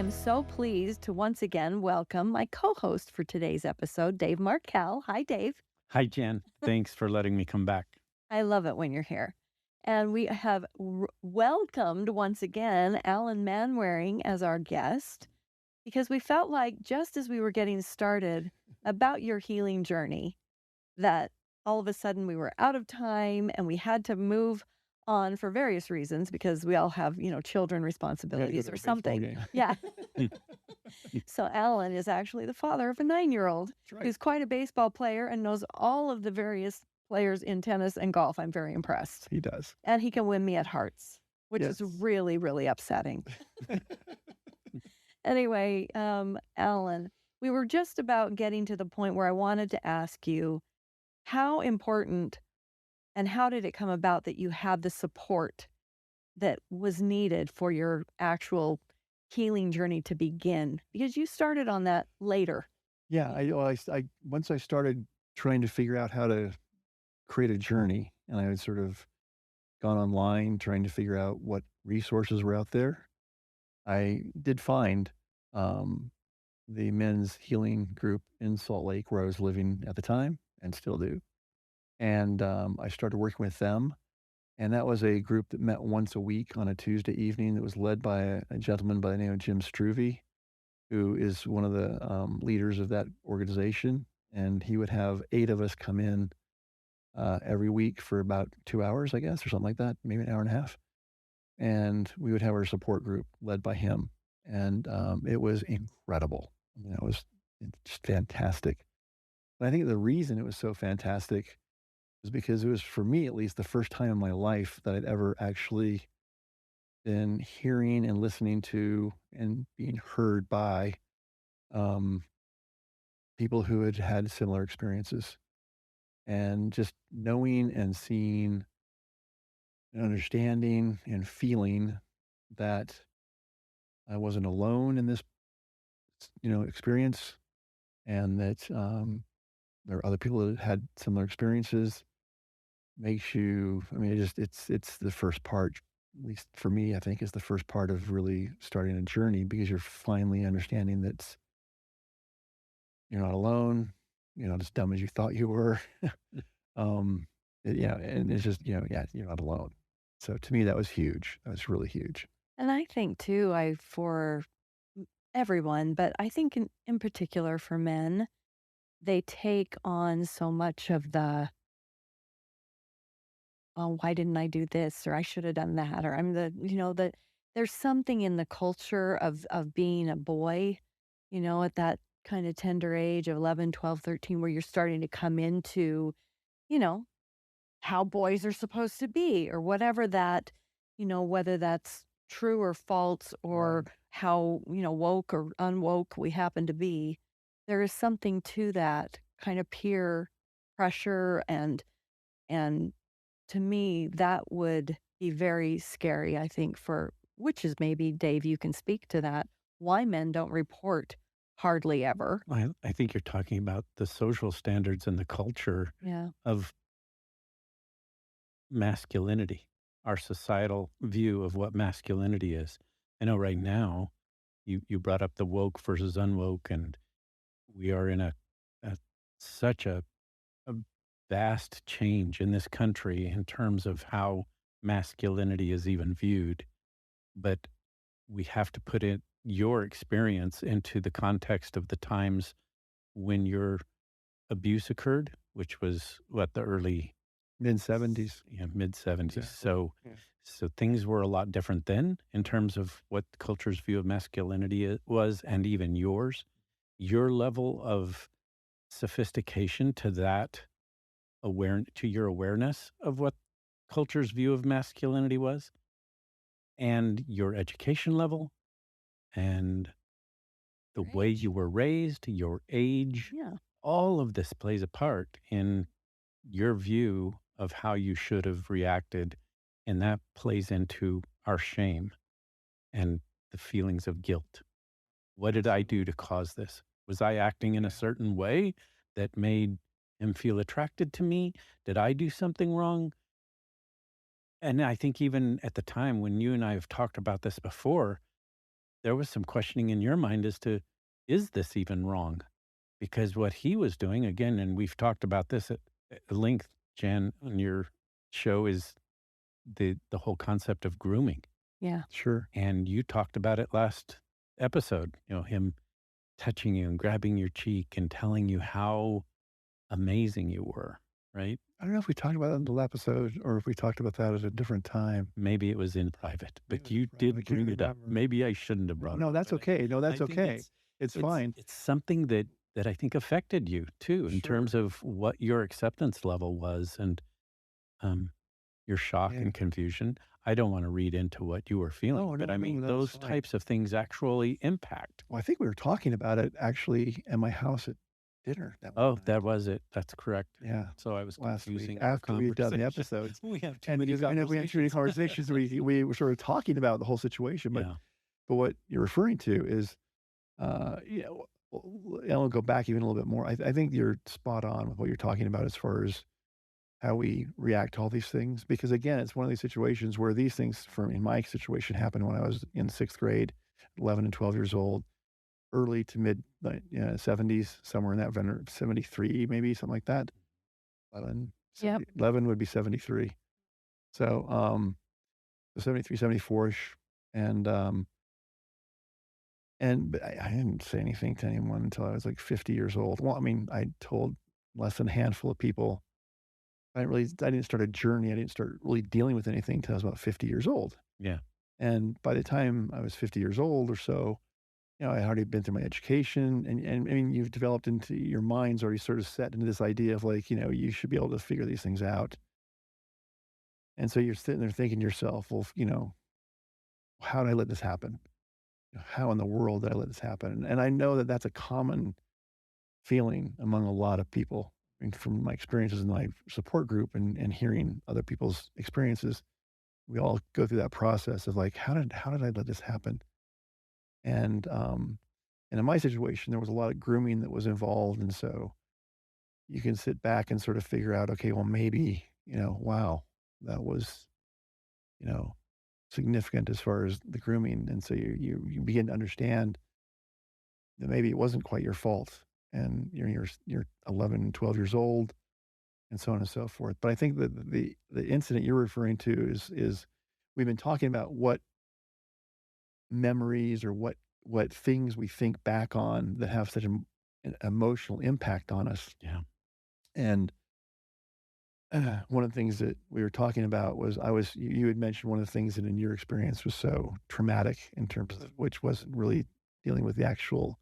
am so pleased to once again welcome my co host for today's episode, Dave Markel. Hi, Dave. Hi, Jen. Thanks for letting me come back. I love it when you're here. And we have welcomed once again Alan Manwaring as our guest because we felt like just as we were getting started about your healing journey, that all of a sudden we were out of time and we had to move on for various reasons because we all have, children I gotta go responsibilities to or a baseball something. game. Yeah. So Alan is actually the father of a 9-year-old That's right. who's quite a baseball player and knows all of the various players in tennis and golf. I'm very impressed. He does. And he can win me at hearts, which is Yes. really, really upsetting. Anyway, Alan, we were just about getting to the point where I wanted to ask you how important and how did it come about that you had the support that was needed for your actual healing journey to begin? Because you started on that later. Yeah, once I started trying to figure out how to create a journey, and I had sort of gone online trying to figure out what resources were out there, I did find um, the men's healing group in Salt Lake where I was living at the time and still do. And I started working with them. And that was a group that met once a week on a Tuesday evening that was led by a gentleman by the name of Jim Struve, who is one of the leaders of that organization. And he would have 8 of us come in every week for about 2 hours, I guess, or something like that, maybe an hour and a half. And we would have our support group led by him. And it was incredible. I mean, it was just fantastic. But I think the reason it was so fantastic was because it was, for me at least, the first time in my life that I'd ever actually been hearing and listening to and being heard by um, people who had had similar experiences, and just knowing and seeing and understanding and feeling that I wasn't alone in this, experience, and that there are other people that had similar experiences makes you. I mean, it's the first part. At least for me, I think is the first part of really starting a journey because you're finally understanding that you're not alone. You're not as dumb as you thought you were. Um, yeah, and it's just, yeah, you're not alone. So to me, that was huge. That was really huge. And I think too, for everyone, but I think in particular for men, they take on so much of the, oh, why didn't I do this? Or I should have done that. Or I'm there's something in the culture of being a boy, at that kind of tender age of 11, 12, 13, where you're starting to come into, you know, how boys are supposed to be or whatever that, whether that's true or false or Right. how, woke or unwoke we happen to be. There is something to that kind of peer pressure and to me that would be very scary, I think, for which is maybe Dave, you can speak to that, why men don't report hardly ever. I think you're talking about the social standards and the culture Yeah. of masculinity, our societal view of what masculinity is. I know right now you brought up the woke versus unwoke, and we are in a such a vast change in this country in terms of how masculinity is even viewed. But we have to put in your experience into the context of the times when your abuse occurred, which was what, the early Mid 70s. mid 70s. Exactly. So Yeah. so things were a lot different then in terms of what the culture's view of masculinity was, and even yours. Your level of sophistication to that to your awareness of what culture's view of masculinity was, and your education level, and the Your way age. you were raised, your age, Yeah. all of this plays a part in your view of how you should have reacted. And that plays into our shame and the feelings of guilt. What did I do to cause this? Was I acting in a Yeah. certain way that made him feel attracted to me? Did I do something wrong? And I think even at the time when you and I have talked about this before, there was some questioning in your mind as to, is this even wrong? Because what he was doing, again, and we've talked about this at length, Jan, on your show, is the whole concept of grooming. Yeah. Sure. And you talked about it last episode, him touching you and grabbing your cheek and telling you how amazing you were, right? I don't know if we talked about that in the episode or if we talked about that at a different time. Maybe it was in private, Maybe it but was in you private. I did can't bring it up. remember. Maybe I shouldn't have No, brought it no, up, that's but okay. No, I that's think okay. It's fine. it's something that I think affected you too in terms Sure. of what your acceptance level was and um, your shock Yeah. and confusion. I don't want to read into what you were feeling, No, but no, I no, mean, that's those fine. types of things actually impact. Well, I think we were talking about it actually at my house at dinner that one Oh, night. that was it. That's correct. Yeah, So I was last week confusing our after we had done the conversation. episodes. We have too And many because I know we had too many conversations. conversations, we were sort of talking about the whole situation, Yeah. but what you're referring to is, yeah, and I'll go back even a little bit more. I think you're spot on with what you're talking about as far as how we react to all these things. Because again, it's one of these situations where these things, for in my situation, happened when I was in sixth grade, 11 and 12 years old, early to mid 70s, somewhere in that vendor, 73, maybe something like that. 11, Yep. 11 would be 73. So, 73, 74 ish. And, but I didn't say anything to anyone until I was like 50 years old. Well, I mean, I told less than a handful of people. I didn't start a journey. I didn't start really dealing with anything until I was about 50 years old. Yeah. And by the time I was 50 years old or so, I had already been through my education and I mean, you've developed into your mind's already sort of set into this idea of like, you should be able to figure these things out. And so you're sitting there thinking to yourself, well, how did I let this happen? How in the world did I let this happen? And I know that that's a common feeling among a lot of people. I mean, from my experiences in my support group and hearing other people's experiences, we all go through that process of like, how did I let this happen? And and in my situation, there was a lot of grooming that was involved, and so you can sit back and sort of figure out, okay, well, maybe wow, that was you know significant as far as the grooming, and so you begin to understand that maybe it wasn't quite your fault, and you're 11, 12 years old, and so on and so forth. But I think that the incident you're referring to is we've been talking about what memories or what things we think back on that have such an emotional impact on us. Yeah. And one of the things that we were talking about was you had mentioned one of the things that in your experience was so traumatic in terms of which wasn't really dealing with the actual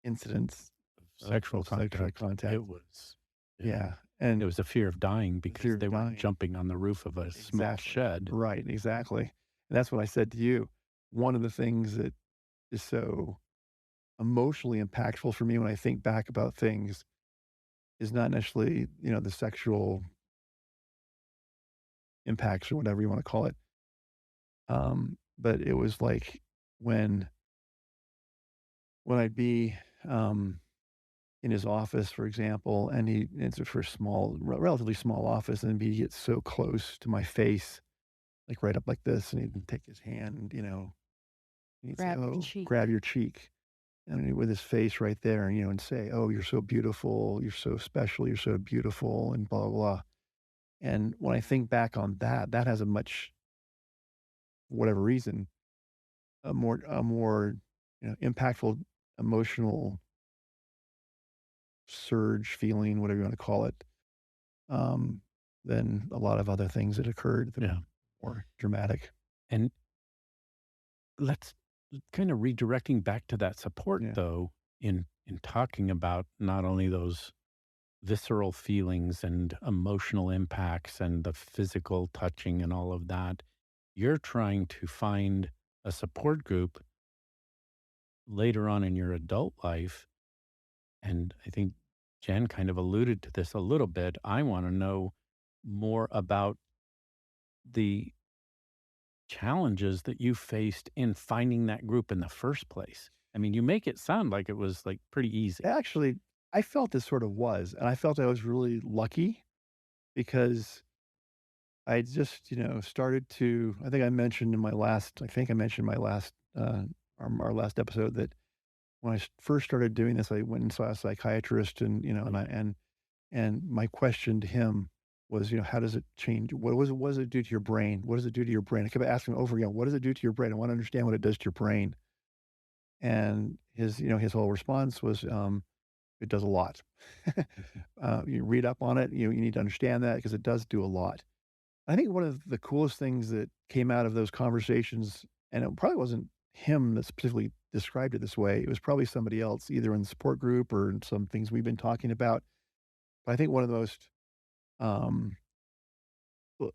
incidents Sexual of sexual contact. contact. It was, yeah. Yeah, It and was a fear of dying the because fear they of weren't dying. jumping on the roof of a small Exactly. shed. Right, exactly. And that's what I said to you. One of the things that is so emotionally impactful for me when I think back about things is not necessarily, the sexual impacts or whatever you wanna call it. But it was like when I'd be, in his office, for example, and it's a for a small relatively small office, and he'd get so close to my face, like, right up like this, and he'd take his hand, and he'd say, Grab your "Oh, grab cheek. your cheek." And with his face right there, and say, "Oh, you're so beautiful, you're so special, you're so beautiful," and blah, blah, blah. And when I think back on that, that has a much for whatever reason, a more, impactful emotional surge feeling, whatever you wanna call it, um, than a lot of other things that occurred that Yeah. were more dramatic. And let's kind of redirecting back to that support Yeah. though, in talking about not only those visceral feelings and emotional impacts and the physical touching and all of that, you're trying to find a support group later on in your adult life. And I think Jen kind of alluded to this a little bit. I want to know more about the challenges that you faced in finding that group in the first place. I mean, you make it sound like it was like pretty easy. Actually, I felt this sort of was, and I felt I was really lucky because I just, started to I think I mentioned in my last our last episode, that when first started doing this, I went and saw a psychiatrist, and and my question to him was, how does it change? What does it do to your brain? What does it do to your brain? I kept asking him over again, what does it do to your brain? I want to understand what it does to your brain. And his whole response was, it does a lot. You read up on it, you need to understand that because it does do a lot. I think one of the coolest things that came out of those conversations, and it probably wasn't him that specifically described it this way, it was probably somebody else, either in the support group or in some things we've been talking about. But I think one of the most um,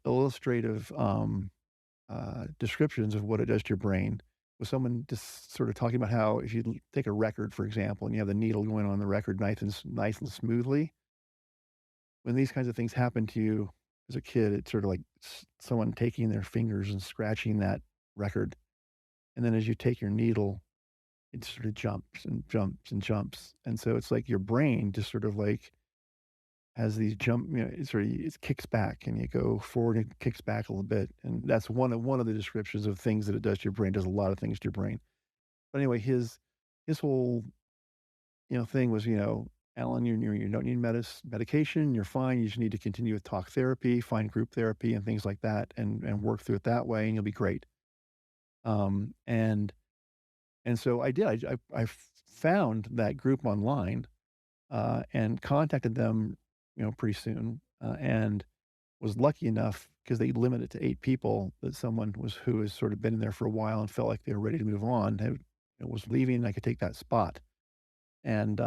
illustrative descriptions of what it does to your brain was someone just sort of talking about how if you take a record, for example, and you have the needle going on the record nice and smoothly, when these kinds of things happen to you as a kid, it's sort of like someone taking their fingers and scratching that record. And then as you take your needle, it sort of jumps and jumps and jumps. And so it's like your brain just sort of like has these it kicks back, and you go forward and it kicks back a little bit. And that's one of the descriptions of things that it does to your brain. It does a lot of things to your brain. But anyway, his whole thing was, Alan, you don't need medication. You're fine. You just need to continue with talk therapy, find group therapy, and things like that, and work through it that way, and you'll be great. Um, and and so I did. I found that group online, and contacted them, pretty soon, and was lucky enough because they limit it to 8 people, that someone who has sort of been in there for a while and felt like they were ready to move on, was leaving. And I could take that spot. And,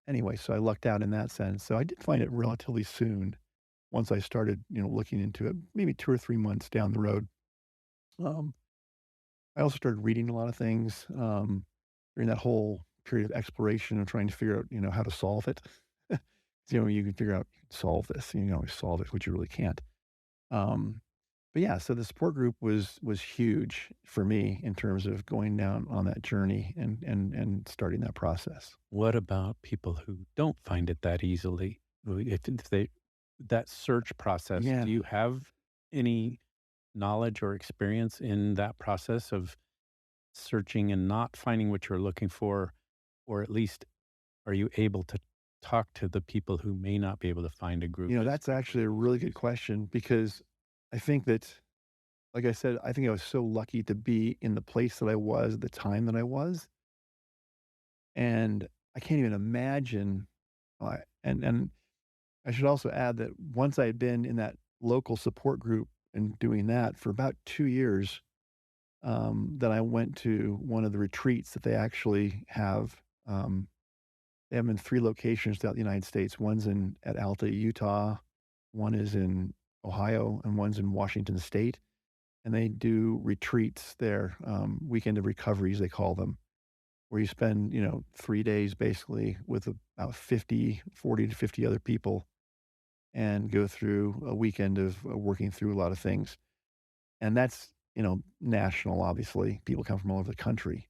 anyway, so I lucked out in that sense. So I did find it relatively soon once I started, looking into it, maybe 2 or 3 months down the road. Um, I also started reading a lot of things, during that whole period of exploration of trying to figure out, how to solve it. You can figure out, "You can solve this," and you can always solve it, which you really can't. Um, but yeah, so the support group was huge for me in terms of going down on that journey and starting that process. What about people who don't find it that easily? If they that search process, Yeah. do you have any knowledge or experience in that process of searching and not finding what you're looking for? Or at least are you able to talk to the people who may not be able to find a group as That's quickly? actually a really good question, because I think that, like I said, I think I was so lucky to be in the place that I was at the time that I was, and I can't even imagine, and I should also add that once I had been in that local support group and doing that for about 2 years, then I went to one of the retreats that they actually have. They have them in 3 locations throughout the United States. One's in at Alta, Utah, one is in Ohio, and one's in Washington State, and they do retreats there, weekend of recoveries, they call them, where you spend, 3 days basically with about 40 to 50 other people, and go through a weekend of, working through a lot of things. And that's, national, obviously. People come from all over the country.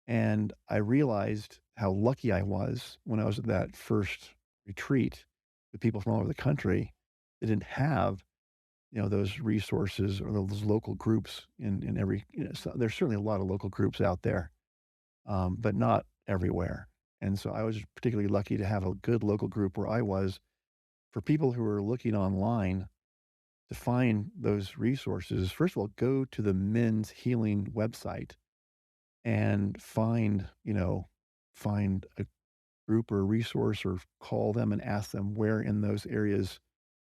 And I realized how lucky I was when I was at that first retreat with people from all over the country that didn't have, those resources or those local groups in every, so there's certainly a lot of local groups out there, but not everywhere. And so I was particularly lucky to have a good local group where I was. For people who are looking online to find those resources, first of all, go to the Men's Healing website and find a group or a resource, or call them and ask them where in those areas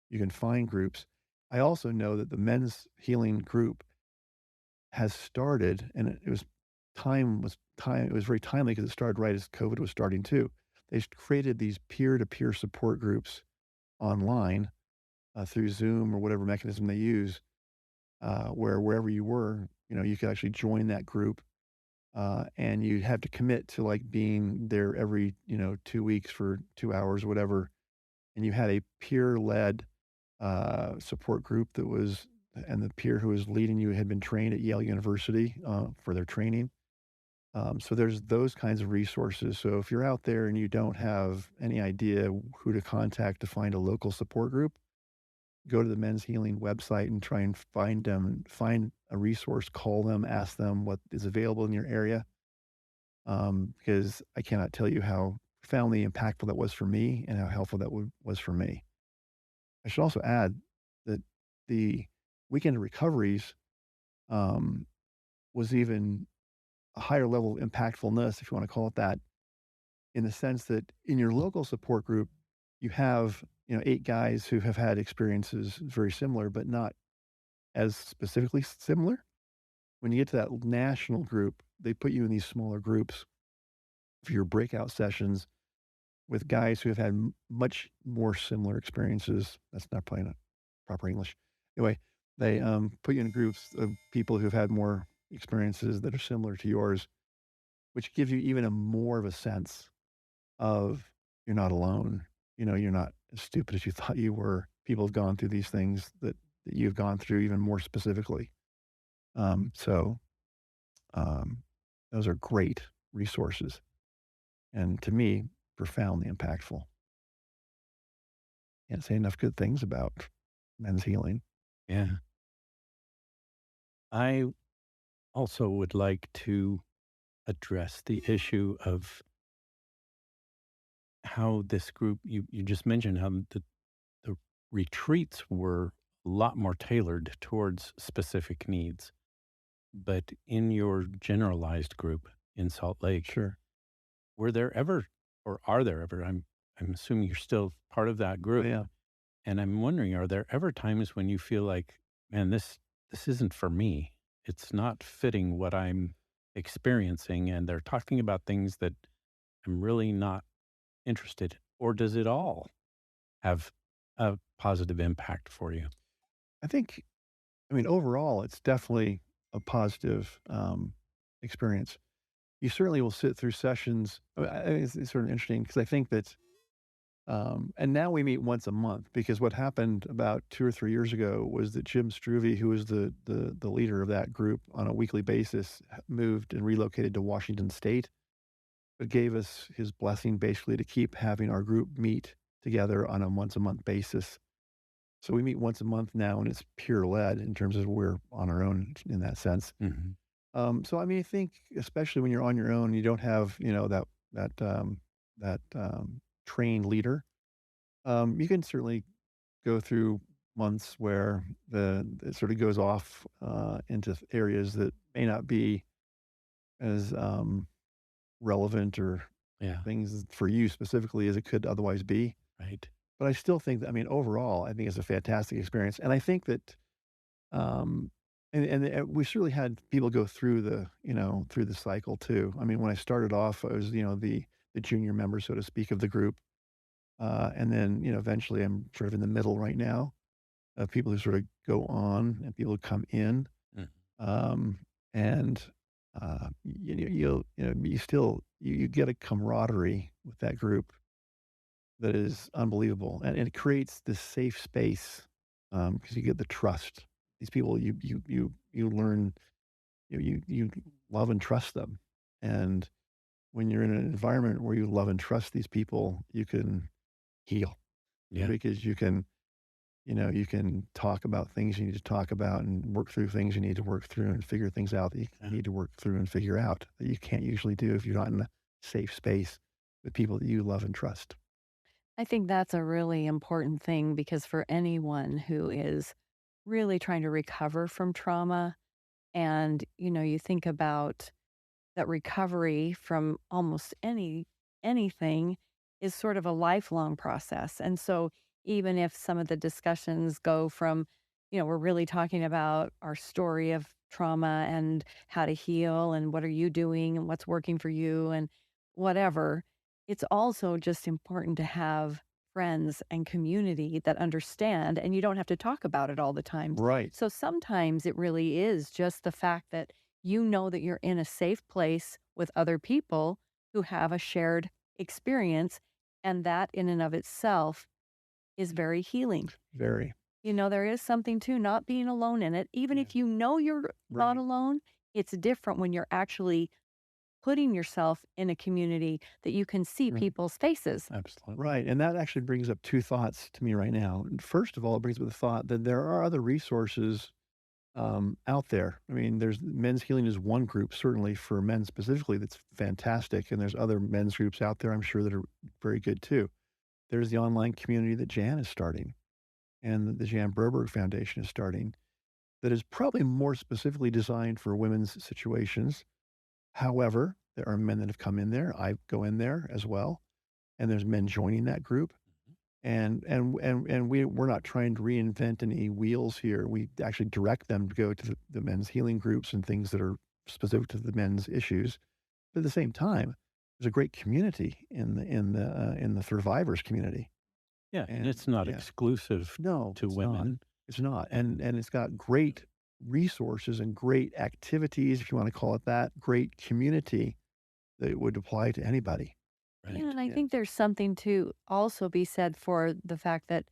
you can find groups. I also know that the Men's Healing group has started, and it was very timely because it started right as COVID was starting too. They created these peer-to-peer support groups online, through Zoom or whatever mechanism they use, where wherever you were, you could actually join that group, and you'd have to commit to like being there every 2 weeks for 2 hours or whatever, and you had a peer-led support group that was, and the peer who was leading you had been trained at Yale University, for their training. So there's those kinds of resources. So if you're out there and you don't have any idea who to contact to find a local support group, go to the men's healing website and try and find them, find a resource, call them, ask them what is available in your area. Because I cannot tell you how profoundly impactful that was for me and how helpful that was for me. I should also add that the weekend recoveries um, was even a higher level of impactfulness, if you want to call it that, in the sense that in your local support group, you have, 8 guys who have had experiences very similar, but not as specifically similar. When you get to that national group, they put you in these smaller groups for your breakout sessions with guys who have had much more similar experiences. That's not probably not proper English. Anyway, they put you in groups of people who've had more experiences that are similar to yours, which gives you even a more of a sense of you're not alone. You're not as stupid as you thought you were. People have gone through these things that you've gone through even more specifically. So those are great resources, and to me, profoundly impactful. Can't say enough good things about men's healing. Yeah. I also would like to address the issue of how this group you just mentioned how the retreats were a lot more tailored towards specific needs. But in your generalized group in Salt Lake, Sure. were there ever or are there ever, I'm assuming you're still part of that Oh, group, yeah. and I'm wondering, are there ever times when you feel like, "Man, this isn't for me. It's not fitting what I'm experiencing, and they're talking about things that I'm really not interested," or does it all have a positive impact for you? I think, overall, it's definitely a positive experience. You certainly will sit through sessions. It's sort of interesting because I think that, and now we meet once a month because what happened about 2 or 3 years ago was that Jim Struve, who was the leader of that group on a weekly basis, moved and relocated to Washington State, but gave us his blessing basically to keep having our group meet together on a once a month basis. So we meet once a month now, and it's pure lead in terms of we're on our own in that sense. Mhm. So I think especially when you're on your own, you don't have that trained leader. You can certainly go through months where it sort of goes off into areas that may not be as relevant or Yeah, things for you specifically as it could otherwise be. right. But I still think that, overall, I think it's a fantastic experience, and I think that, um, and we certainly had people go through through the cycle too. When I started off, I was, the junior member, so to speak, of the group, and then, eventually I'm sort of in the middle right now of people who sort of go on and people who come in, Mm. um, and, you still you get a camaraderie with that group that is unbelievable, and it creates this safe space, because you get the trust. These people you learn, you love and trust them, and when you're in an environment where you love and trust these people, you can heal Yeah, because you can talk about things you need to talk about and work through things you need to work through and figure things out that you yeah. need to work through and figure out that you can't usually do if you're not in a safe space with people that you love and trust. I think that's a really important thing because for anyone who is really trying to recover from trauma and, you think about that recovery from almost anything is sort of a lifelong process. And so even if some of the discussions go from, we're really talking about our story of trauma and how to heal and what are you doing and what's working for you and whatever, it's also just important to have friends and community that understand and you don't have to talk about it all the time. Right. So sometimes it really is just the fact that you know that you're in a safe place with other people who have a shared experience, and that in and of itself is very healing. Very. There is something to not being alone in it. Even Yeah. if you know you're not Right. alone, it's different when you're actually putting yourself in a community that you can see Right. people's faces. Absolutely. Right, and that actually brings up 2 thoughts to me right now. And first of all, it brings up the thought that there are other resources, out there. I mean, there's men's healing is one group, certainly for men specifically, that's fantastic, and there's other men's groups out there, I'm sure, that are very good too. There's the online community that Jan is starting, and the Jan Broberg Foundation is starting, that is probably more specifically designed for women's situations. However, there are men that have come in there. I go in there as well, and there's men joining that group. And we're not trying to reinvent any wheels here. We actually direct them to go to the men's healing groups and things that are specific to the men's issues. But at the same time, there's a great community in the survivors community. Yeah, and And it's not yeah, exclusive no, to it's not. women. It's not. And it's got great resources and great activities, if you want to call it that, great community that would apply to anybody. Yeah, Right. and I Yeah. think there's something to also be said for the fact that,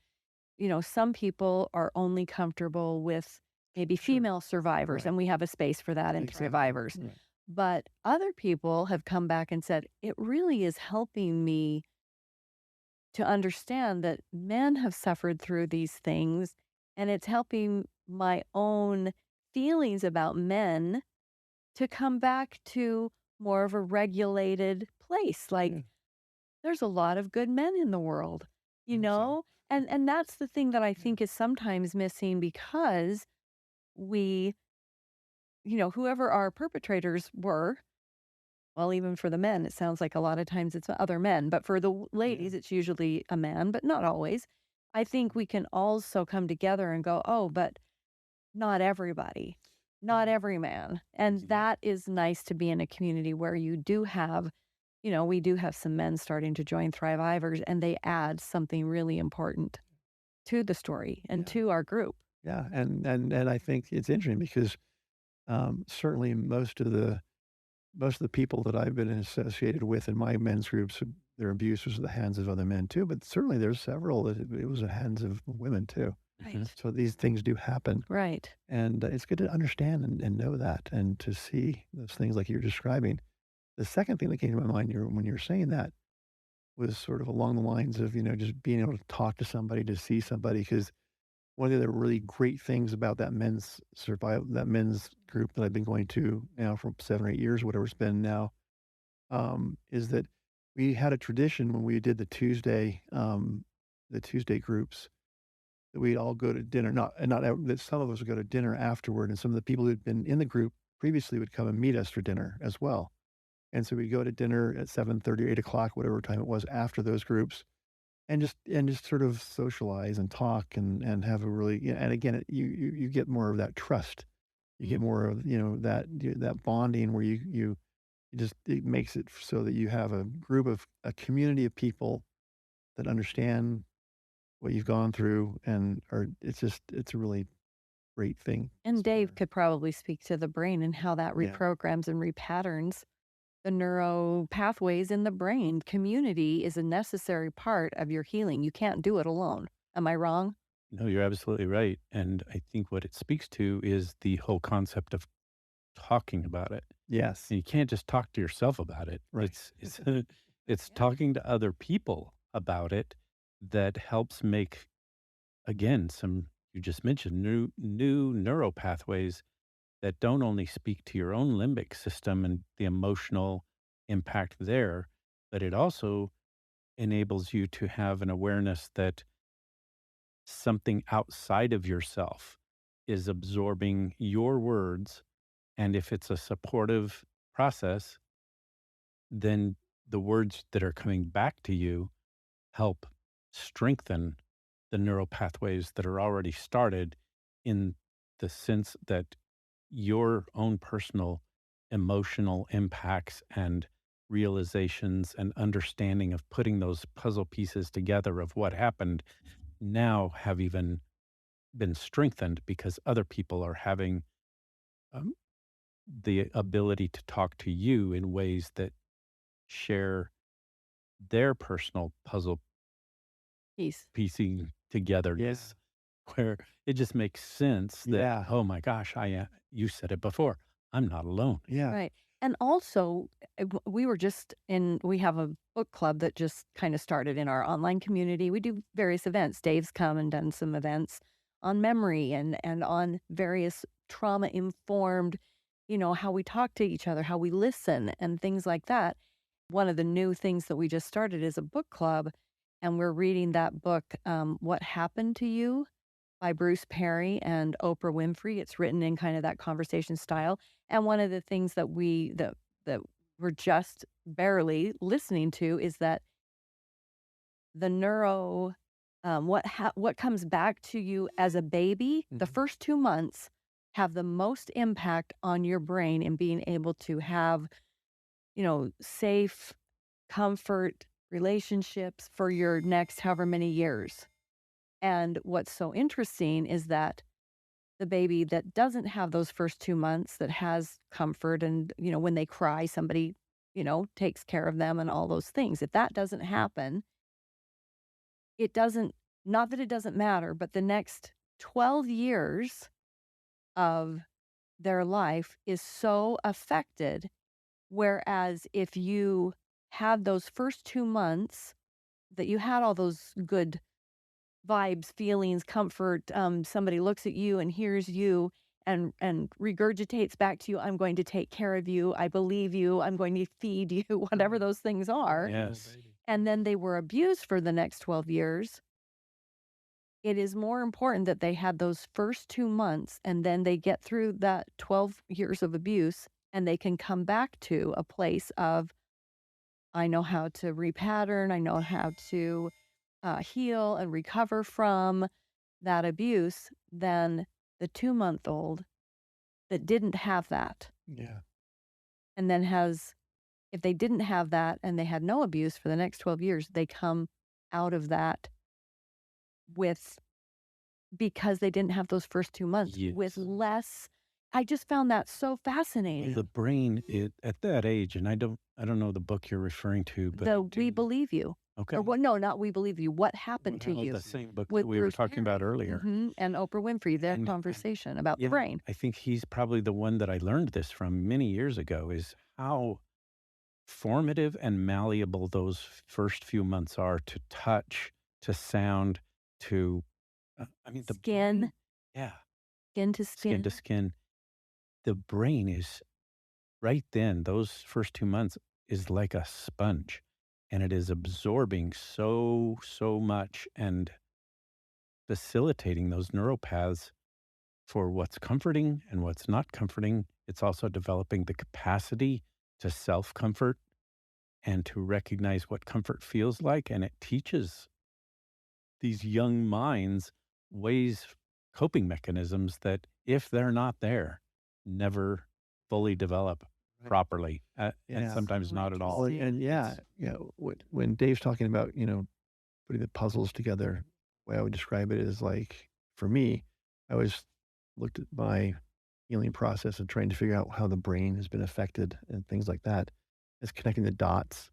some people are only comfortable with maybe Sure. female survivors, Right. and we have a space for that in Exactly. survivors. Right. But other people have come back and said, it really is helping me to understand that men have suffered through these things, and it's helping my own feelings about men to come back to more of a regulated place. Yeah. Like, there's a lot of good men in the world, I you hope so. know? And that's the thing that I Yeah. think is sometimes missing because we, whoever our perpetrators were, well, even for the men, it sounds like a lot of times it's other men, but for the Yeah. ladies, it's usually a man, but not always. I think we can also come together and go, oh, but not everybody, not Yeah. every man. And Exactly. that is nice to be in a community where you do have, we do have some men starting to join Thrivivors and they add something really important to the story and Yeah. to our group. Yeah. And I think it's interesting because certainly most of the people that I've been associated with in my men's groups, their abuse was at the hands of other men too. But certainly there's several that it was at the hands of women too. Mhm. Right. So these things do happen. Right. And it's good to understand and know that and to see those things like you're describing. The second thing that came to my mind when you were saying that was sort of along the lines of, just being able to talk to somebody, to see somebody. Because one of the really great things about that men's group that I've been going to now for 7 or 8 years, whatever it's been now, is that we had a tradition when we did the Tuesday groups that we'd all go to dinner. That some of us would go to dinner afterward, and some of the people who'd been in the group previously would come and meet us for dinner as well. And so we'd go to dinner at 7:30 or 8 o'clock, whatever time it was after those groups, and just sort of socialize and talk and have a really, and again, you get more of that trust. You get Mhm. more of, that bonding where it makes it so that you have a community of people that understand what you've gone through and or it's a really great thing. And Dave could probably speak to the brain and how that Yeah. reprograms and repatterns the neuro pathways in the brain. Community is a necessary part of your healing. You can't do it alone. Am I wrong? No, you're absolutely right. And I think what it speaks to is the whole concept of talking about it. Yes. And you can't just talk to yourself about it. Right. It's it's Yeah. talking to other people about it that helps make, again, some, you just mentioned, new neural pathways that don't only speak to your own limbic system and the emotional impact there, but it also enables you to have an awareness that something outside of yourself is absorbing your words. And if it's a supportive process, then the words that are coming back to you help strengthen the neural pathways that are already started, in the sense that your own personal emotional impacts and realizations and understanding of putting those puzzle pieces together of what happened now have even been strengthened because other people are having um, the ability to talk to you in ways that share their personal puzzle Peace. piecing Yeah. togetherness, where it just makes sense that, Yeah. oh my gosh, you said it before, I'm not alone. Yeah. Right. And also, we were just in we have a book club that just kinda started in our online community. We do various events. Dave's come and done some events on memory and on various trauma-informed, how we talk to each other, how we listen, and things like that. One of the new things that we just started is a book club, and we're reading that book, What Happened to You? By Bruce Perry and Oprah Winfrey. It's written in kind of that conversation style, and one of the things that we're just barely listening to is that the neuro what comes back to you as a baby, the Mhm. first 2 months have the most impact on your brain in being able to have, safe, comfort relationships for your next however many years. And what's so interesting is that the baby that doesn't have those first 2 months, that has comfort and, when they cry, somebody, takes care of them and all those things. If that doesn't happen, it doesn't not that it doesn't matter, but the next 12 years of their life is so affected, whereas if you had those first 2 months that you had all those good vibes, feelings, comfort, somebody looks at you and hears you and regurgitates back to you, "I'm going to take care of you. I believe you. I'm going to feed you," whatever Mhm. those things are, Like a little Yes. baby. and then they were abused for the next 12 years. It is more important that they had those first 2 months, and then they get through that 12 years of abuse, and they can come back to a place of, "I know how to repattern. I know how to, heal and recover from that abuse," than the 2-month-old that didn't have that, Yeah. and then has if they didn't have that and they had no abuse for the next 12 years, they come out of that with because they didn't have those first 2 months, with Yes. less. I just found that so Well, fascinating. the brain at that age, and I don't know the book you're referring to, but The I "We do. Believe You," or okay. what no, not "We Believe You," "What What Happened to Oh, happened You?" the to you? same book that with we were Bruce talking about Perry, earlier. and Oprah Winfrey, their And conversation about the yeah, brain. I think he's probably the one that I learned this from many years ago, is how formative and malleable those first few months are to touch, to sound, to I mean, the Skin, brain. Yeah, skin to skin to skin. skin. The brain is right then, those first 2 months is like a sponge, and it is absorbing so much and facilitating those neural paths for what's comforting and what's not comforting. It's also developing the capacity to self-comfort and to recognize what comfort feels like, and it teaches these young minds ways, coping mechanisms that, if they're not there, never fully develop Right. properly, and Yeah. sometimes So not at Well, all. interesting. and yeah, It's when Dave's talking about, putting the puzzles together, the way I would describe it is like, for me, I always looked at my healing process and trying to figure out how the brain has been affected and things like that as connecting the dots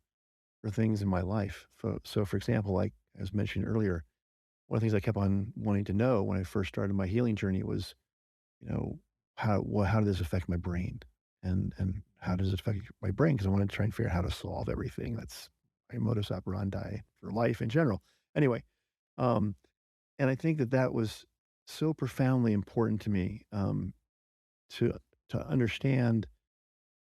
for things in my life. So, for example, like I was mentioning earlier, one of the things I kept on wanting to know when I first started my healing journey was, you know, how does this affect my brain? And how does it affect my brain? Because I wanted to try and figure out how to solve everything. That's my modus operandi for life in general. Anyway, um, and I think that that was so profoundly important to me, to understand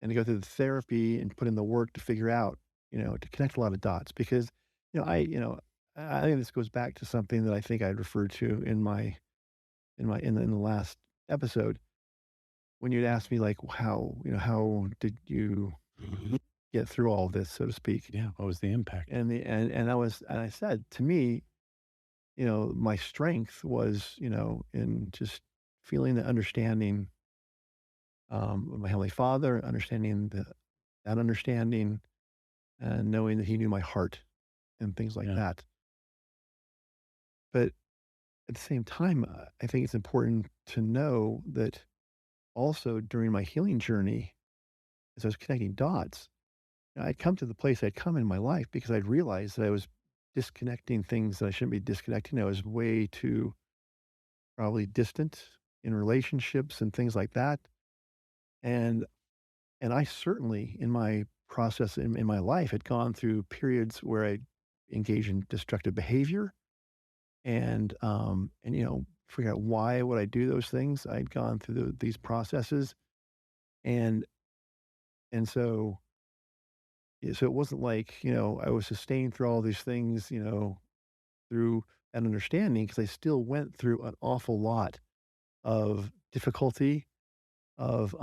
and to go through the therapy and put in the work to figure out, to connect a lot of dots because, I think this goes back to something that I think I referred to in the last episode when you'd asked me like how did you Mhm. get through all of this, so to speak. Yeah, what was the impact? And I said to me, my strength was, in just feeling the understanding of my Heavenly Father, understanding that understanding and knowing that he knew my heart and things like Yeah, that. But at the same time, I think it's important to know that also during my healing journey, as I was connecting dots, I'd come to the place I'd come in my life because I'd realized that I was disconnecting things that I shouldn't be disconnecting. I was way too probably distant in relationships and things like that. And and I certainly, in my process in my life, had gone through periods where I engaged in destructive behavior and figure out why would I do those things. I'd gone through these processes, and and so yeah, so it wasn't like I was sustained through all these things, through an understanding because I still went through an awful lot of difficulty of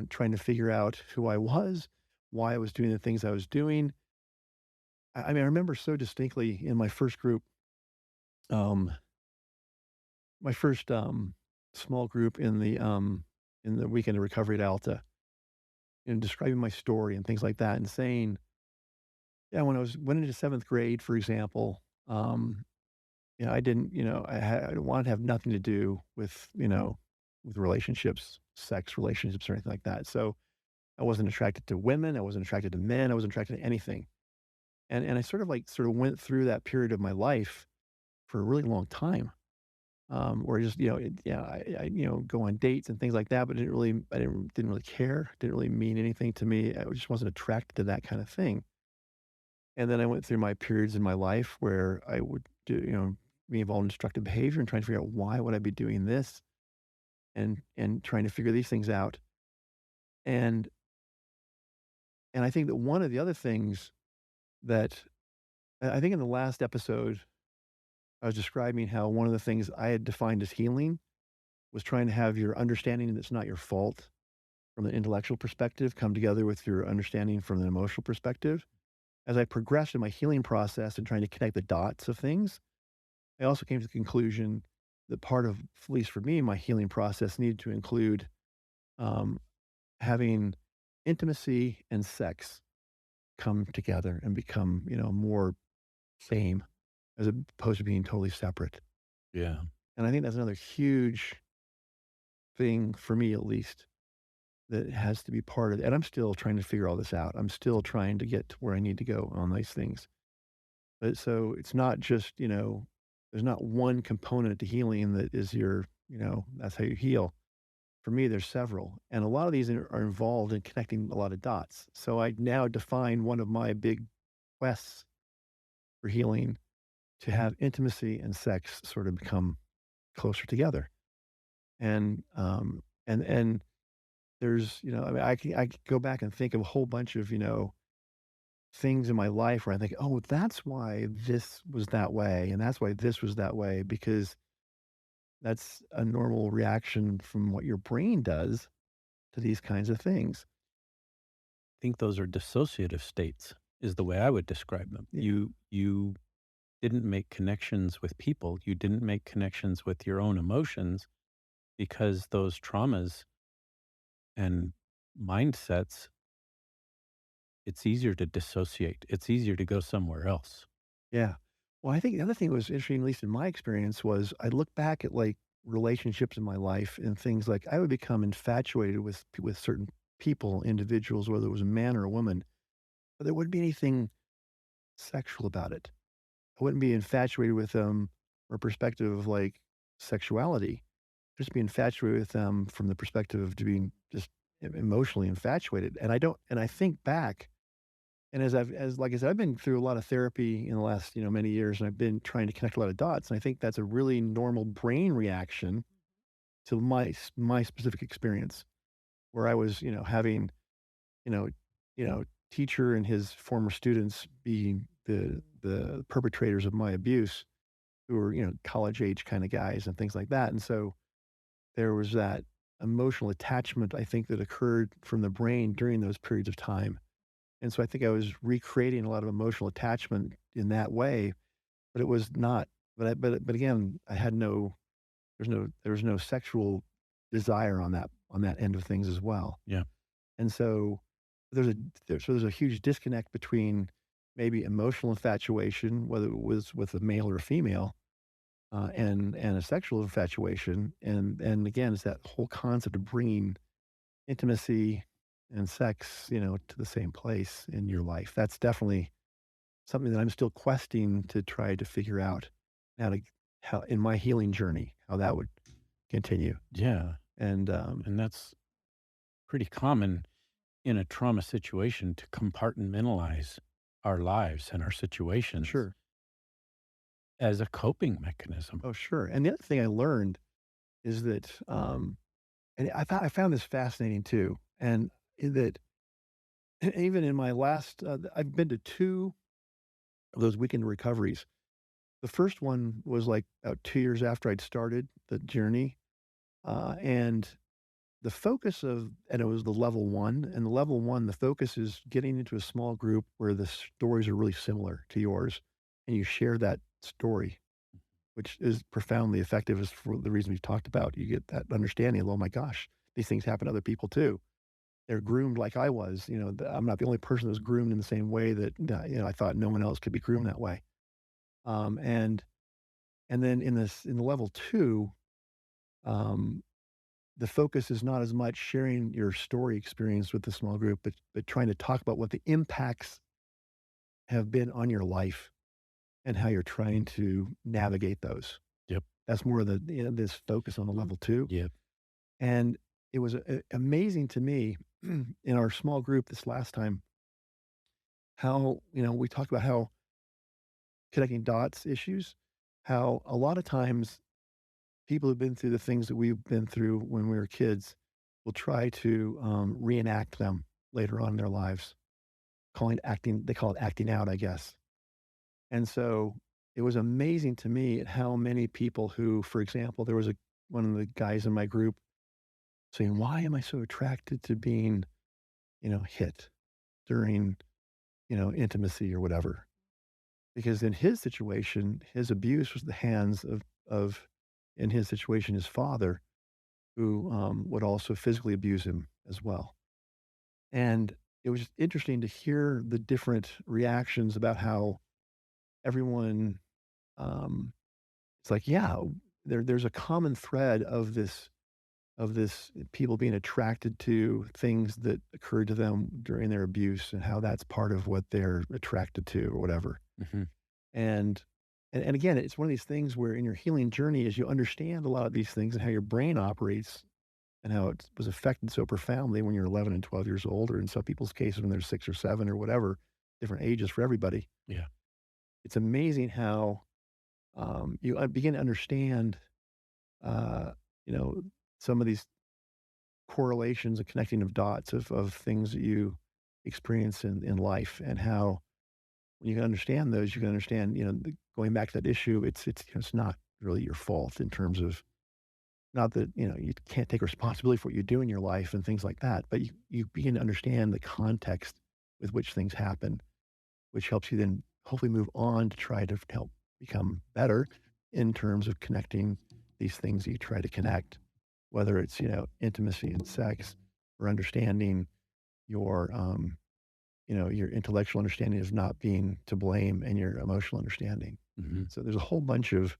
trying to figure out who I was, why I was doing the things I was doing. I mean, I remember so distinctly in my first group, um, my first small group in the weekend of recovery at Alta, describing my story and things like that, and saying, yeah, when went into seventh grade, for example, I didn't, I wanted to have nothing to do with relationships, sex relationships, or anything like that. So I wasn't attracted to women. I wasn't attracted to men. I wasn't attracted to anything. And I sort of went through that period of my life for a really long time, where I just, I go on dates and things like that, but I didn't really care. Didn't really mean anything to me. I just wasn't attracted to that kind of thing. And then I went through my periods in my life where I would be involved in destructive behavior and trying to figure out why would I be doing this and trying to figure these things out. And and I think that one of the other things that I think in the last episode, I was describing how one of the things I had defined as healing was trying to have your understanding that it's not your fault from an intellectual perspective come together with your understanding from an emotional perspective. As I progressed in my healing process and trying to connect the dots of things, I also came to the conclusion that part of, at least for me, my healing process needed to include um, having intimacy and sex come together and become, more same as opposed to being totally separate. Yeah. And I think that's another huge thing for me, at least, that has to be part of it. And I'm still trying to figure all this out. I'm still trying to get to where I need to go on these things. But so it's not just, there's not one component to healing that is that's how you heal. For me, there's several. And a lot of these are involved in connecting a lot of dots. So I now define one of my big quests for healing to have intimacy and sex sort of become closer together. And there's, I mean, I could go back and think of a whole bunch of, things in my life where I think, "Oh, that's why this was that way, and that's why this was that way," because that's a normal reaction from what your brain does to these kinds of things. Think those are dissociative states is the way I would describe them. Yeah. You didn't make connections with people. You didn't make connections with your own emotions because those traumas and mindsets, it's easier to dissociate. It's easier to go somewhere else. Yeah. Well, I think the other thing that was interesting, at least in my experience, was I look back at, like, relationships in my life and things like I would become infatuated with certain people, individuals, whether it was a man or a woman, but there wouldn't be anything sexual about it. I wouldn't be infatuated with them from a perspective of, like, sexuality. Just be infatuated with them from the perspective of being just emotionally infatuated, and I think back, and as like I said, I've been through a lot of therapy in the last, many years, and I've been trying to connect a lot of dots, and I think that's a really normal brain reaction to my specific experience, where I was, having, you know teacher and his former students being the perpetrators of my abuse, who were, college age kinda guys and things like that, and so there was that emotional attachment, I think, that occurred from the brain during those periods of time, and so I think I was recreating a lot of emotional attachment in that way, but it was not but again, I had no there was no sexual desire on that end of things as well, Yeah. and so there's a huge disconnect between maybe emotional infatuation, whether it was with a male or a female, and a sexual infatuation, and again, it's that whole concept of bringing intimacy and sex, to the same place in your life. That's definitely something that I'm still questing to try to figure out how to how in my healing journey, how that would continue. Yeah. And, And that's pretty common. in a trauma situation to compartmentalize our lives and our situations Sure. as a coping mechanism. Oh, sure. And the other thing I learned is that, and I found this fascinating too, and that even in my last, I've been to 2 of those weekend recoveries. The first one was, like, about 2 years after I'd started the journey, and the focus of and it was the level 1, and the level 1, the focus is getting into a small group where the stories are really similar to yours, and you share that story, which is profoundly effective as for the reason we've talked about. You get that understanding of, "Oh my gosh, these things happen to other people too." They're groomed like I was, I'm not the only person that was groomed in the same way that, I thought no one else could be groomed that way. Um, and and then in the level 2, um, the focus is not as much sharing your story experience with the small group, but trying to talk about what the impacts have been on your life and how you're trying to navigate those. Yep. That's more of this focus on the Mm. level 2. Yep. And it was amazing to me in our small group this last time how, we talked about how connecting dots issues, how a lot of times people who've been through the things that we've been through when we were kids will try to reenact them later on in their lives, they call it acting out, I guess. And so it was amazing to me at how many people who, for example, there was one of the guys in my group saying, "Why am I so attracted to being, hit during, intimacy or whatever?" Because in his situation, his abuse was the hands of in his situation, his father, who, would also physically abuse him as well. And it was just interesting to hear the different reactions about how everyone, um it's like, yeah, there's a common thread of this people being attracted to things that occurred to them during their abuse and how that's part of what they're attracted to or whatever. Mhm. And and again, it's one of these things where in your healing journey, as you understand a lot of these things and how your brain operates and how it was affected so profoundly when you're 11 and 12 years old, or in some people's cases when they're 6 or 7 or whatever, different ages for everybody. Yeah. It's amazing how, you, begin to understand, uh, you know, some of these correlations and connecting of dots of things that you experience in life and how when you can understand those, you can understand, going back to that issue, it's not really your fault in terms of not that, you can't take responsibility for what you do in your life and things like that, but you begin to understand the context with which things happen, which helps you then hopefully move on to try to help become better in terms of connecting these things that you try to connect, whether it's, intimacy and sex or understanding your, your intellectual understanding of not being to blame and your emotional understanding. Mhm. So there's a whole bunch of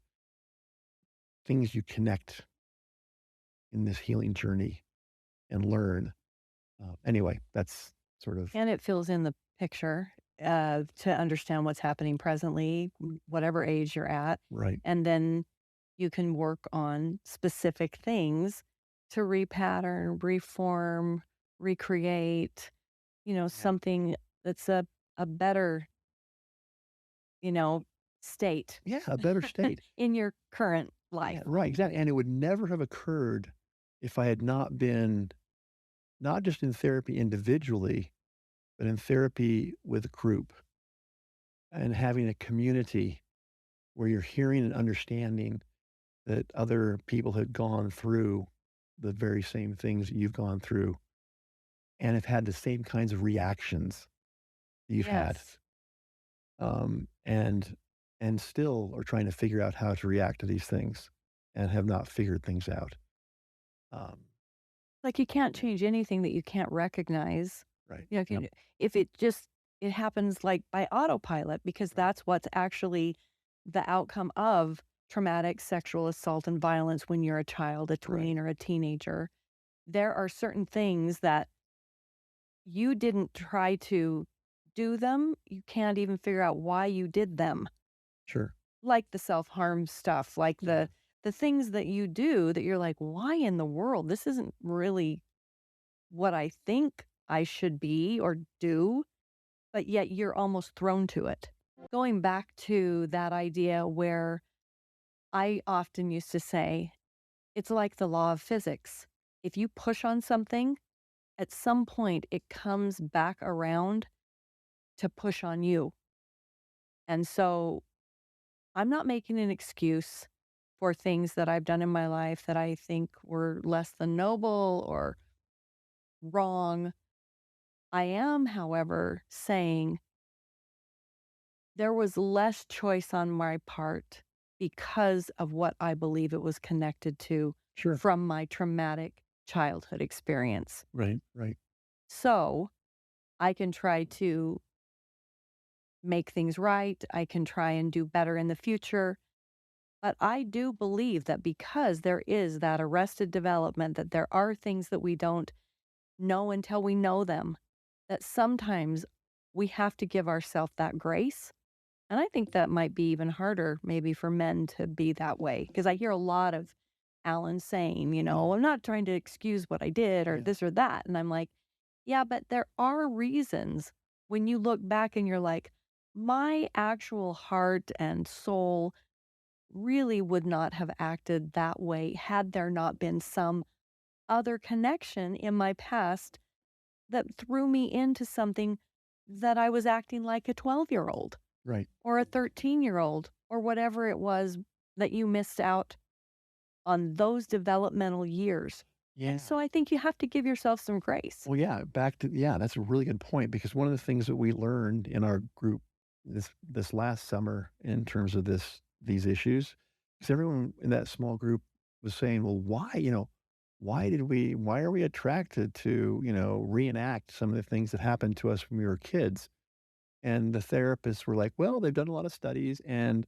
things you connect in this healing journey and learn. Anyway, that's sort of And it fills in the picture, to understand what's happening presently, whatever age you're at, right. and then you can work on specific things to repattern, reform, recreate, Yeah. something that's a better, you know, state Yeah, a better state. in your current Yeah, life. right, exactly, and it would never have occurred if I had not been not just in therapy individually, but in therapy with a group and having a community where you're hearing and understanding that other people had gone through the very same things that you've gone through and have had the same kinds of reactions that you've had, Yes. and still are trying to figure out how to react to these things and have not figured things out. Um, Like, you can't yeah, change anything that you can't recognize. right. You know, if Yep. you if it just it happens, like, by autopilot because Right. that's what's actually the outcome of traumatic sexual assault and violence when you're a child, a Right. tween, or a teenager. There are certain things that you didn't try to do them, you can't even figure out why you did them, Sure. like the self-harm stuff, like Yeah. the things that you do that you're like, "Why in the world? This isn't really what I think I should be or do, but yet you're almost thrown to it. Going back to that idea where I often used to say, it's like the law of physics. If you push on something, at some point it comes back around to push on you. And so I'm not making an excuse for things that I've done in my life that I think were less than noble or wrong. I am, however, saying there was less choice on my part because of what I believe it was connected to Sure. from my traumatic childhood experience. Right. Right. So I can try to make things right. I can try and do better in the future. But I do believe that because there is that arrested development, that there are things that we don't know until we know them, that sometimes we have to give ourselves that grace. And I think that might be even harder maybe for men to be that way. Because I hear a lot of Alan saying, Yeah. I'm not trying to excuse what I did or Yeah. this or that. And I'm like, yeah, but there are reasons when you look back and you're like, my actual heart and soul really would not have acted that way had there not been some other connection in my past that threw me into something that I was acting like a 12-year-old Right. or a 13-year-old or whatever it was that you missed out on those developmental years. And Yeah. so I think you have to give yourself some grace. Well, yeah, that's a really good point because one of the things that we learned in our group this last summer in terms of these issues, because everyone in that small group was saying, well, why are we attracted to, reenact some of the things that happened to us when we were kids? And the therapists were like, well, they've done a lot of studies and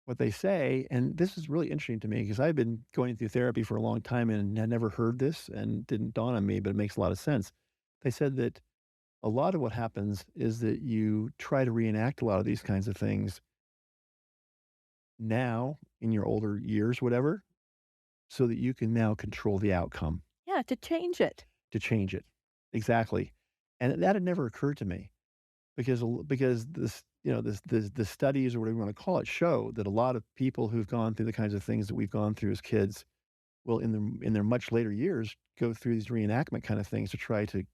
what they say, and this is really interesting to me because I've been going through therapy for a long time and had never heard this and didn't dawn on me, but it makes a lot of sense. They said that a lot of what happens is that you try to reenact a lot of these kinds of things now in your older years, whatever, so that you can now control the outcome Yeah, to change it. to change it. Exactly. And that had never occurred to me because the studies or whatever you want to call it show that a lot of people who've gone through the kinds of things that we've gone through as kids will in their much later years go through these reenactment kind of things to try to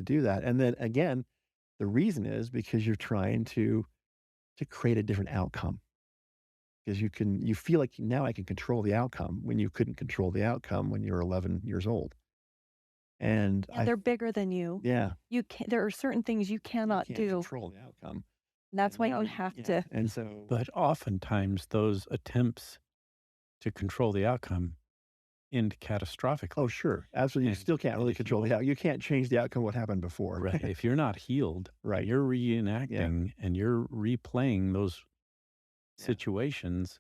do that. And then again, the reason is because you're trying to create a different outcome because you feel like now I can control the outcome when you couldn't control the outcome when you were 11 years old. And Yeah, they're bigger than you. yeah, There are certain things you you cannot can't do. control the outcome. That's And why now you have yeah, to. and so But oftentimes those attempts to control the outcome end oh, catastrophically. sure, absolutely, you And still can't and really if you control the out you can't change the outcome of what happened before. right, if you're not healed and Right, you're yeah, reenacting and you're replaying those yeah, situations,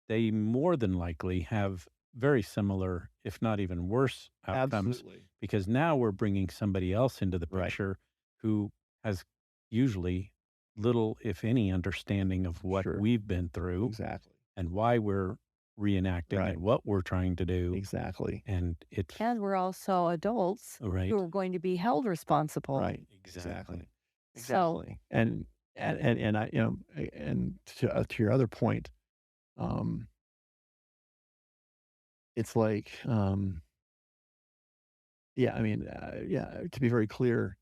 they more than likely have very similar, if not even worse outcomes, absolutely, because now we're bringing somebody else into the right, picture who has usually little, if any, understanding of what sure, we've been through exactly, and why we're reenacting right, and what we're trying to do. exactly, And it's And we're also adults who right. are going to be held responsible. right, exactly, Exactly. So, exactly, and I and to your other point, um, it's like, yeah, I mean, yeah, to be very clear,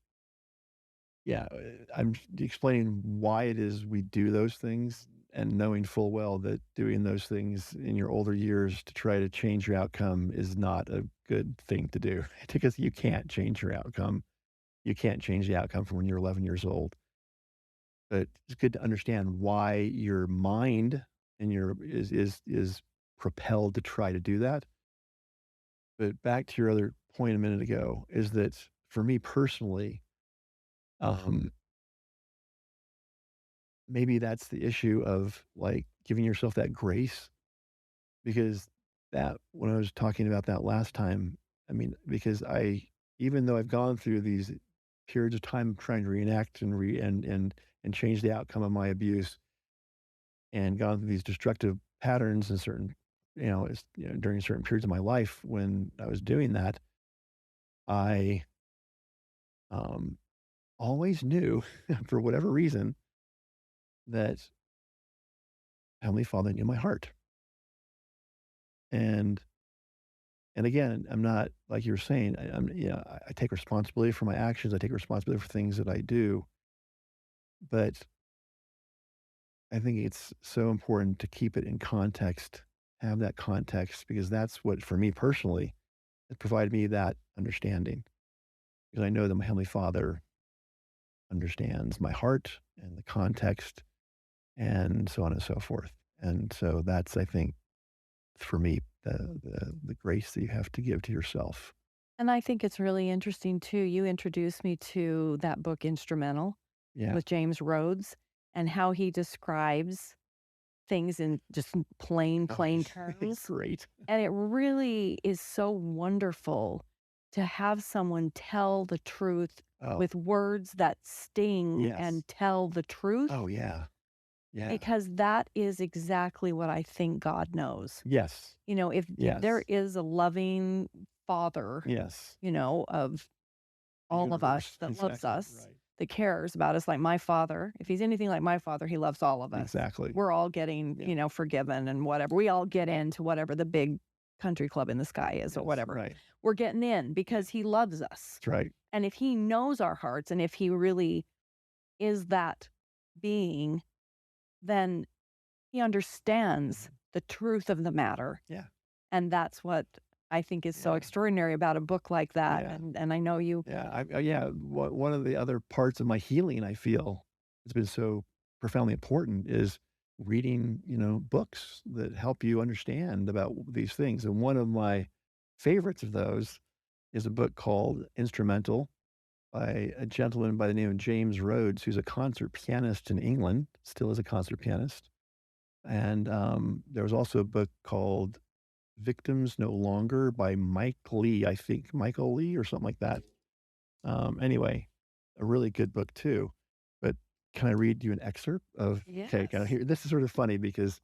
yeah, I'm explaining why it is we do those things and knowing full well that doing those things in your older years to try to change your outcome is not a good thing to do because you can't change your outcome. You can't change the outcome from when you're 11 years old. But it's good to understand why your mind and your is propelled to try to do that. But back to your other point a minute ago is that for me personally, um, maybe that's the issue of, like, giving yourself that grace because that when I was talking about that last time, I mean, because I even though I've gone through these periods of time trying to reenact and and change the outcome of my abuse and gone through these destructive patterns in certain during certain periods of my life when I was doing that, I um, always knew for whatever reason that Heavenly Father knew my heart. And and again, I'm not like you were saying. I take responsibility for my actions. I take responsibility for things that I do. But I think it's so important to keep it in context, have that context, because that's what, for me personally, it provided me that understanding. Because I know that my Heavenly Father understands my heart and the context and so on and so forth. And so that's, I think, for me, the grace that you have to give to yourself. And I think it's really interesting too. You introduced me to that book, Instrumental, Yeah. with James Rhodes, and how he describes things in just Oh, plain he's terms. great. And it really is so wonderful to have someone tell the truth Oh, with words that sting yes. and tell the truth, Oh, yeah. Yeah. because that is exactly what I think God knows. Yes. You know, if there Yes. is a loving father, Yes. of The all of us universe. that loves Exactly. us, Right. that cares about us like my father, if he's anything like my father, he loves all of us. Exactly. We're all getting, Yeah. forgiven and whatever. We all get into whatever the big country club in the sky is or Yes. whatever. Right. We're getting in Yeah. because he loves us. That's right. And if he knows our hearts and if he really is that being, then he understands Mhm. the truth of the matter. Yeah. And that's what I think is so Yeah. extraordinary about a book like that. Yeah. And I know you. Yeah. Yeah. One of the other parts of my healing, I feel, has been so profoundly important is reading, books that help you understand about these things. And one of my favorites of those is a book called Instrumental by a gentleman by the name of James Rhodes, who's a concert pianist in England, still is a concert pianist. And there was also a book called Victims No Longer by Mike Lee, I think Michael Lee or something like that. Anyway, a really good book too. But can I read you an excerpt of okay, kind of Yes. here this is sort of funny because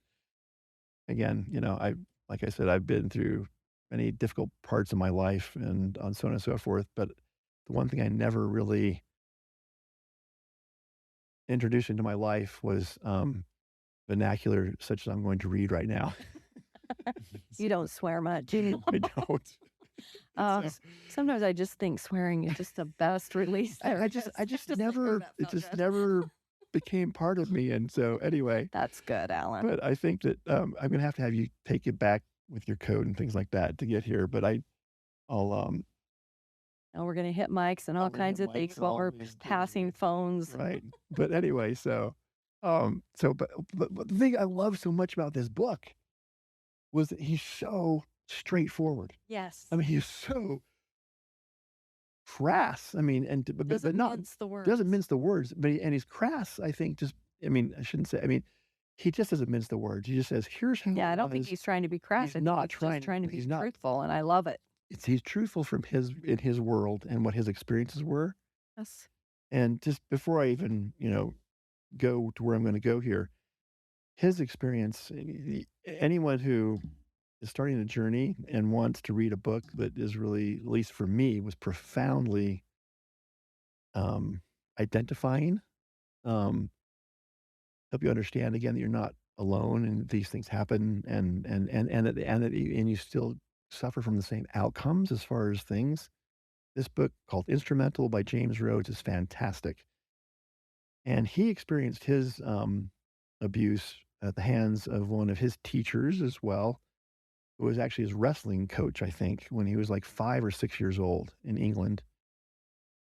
again, I like I said, I've been through many difficult parts of my life and on so on and so forth. But the one thing I never really introduced into my life was vernacular such as I'm going to read right now. You So, don't swear much. I don't. So Sometimes I just think swearing is just the best release there I is. just Just like, "Oh, never that it felt just good." never became part of me, and so anyway, That's good, Alan. but I think that, I'm gonna have you take it back with your code and things like that to get here, but I'll, And we're gonna hit mics and all I'm gonna hit kinds of mics things and while all we're these things, passing phones. right, but anyway, but the thing I love so much about this book was that he's so straightforward. I Yes. mean, he's so crass. I mean, and but Doesn't not mince the doesn't words. mince the words, but he's crass, I think, just I mean, I shouldn't say I mean, he just doesn't mince the words. He just says, "Here's how Yeah, it I don't think was." he's trying to be crass. He's I think not he's just trying trying to be he's not truthful, and I love it. he's truthful from his in his world and what his experiences were. Yes. And just before I even, go to where I'm gonna go here, his experience, anyone who is starting a journey and wants to read a book that is really, at least for me, was profoundly, um, identifying, um, help you understand again that you're not alone and these things happen and you still suffer from the same outcomes as far as things. This book called Instrumental by James Rhodes is fantastic. And he experienced his abuse at the hands of one of his teachers as well, who was actually his wrestling coach, I think, when he was like 5 or 6 years old in England,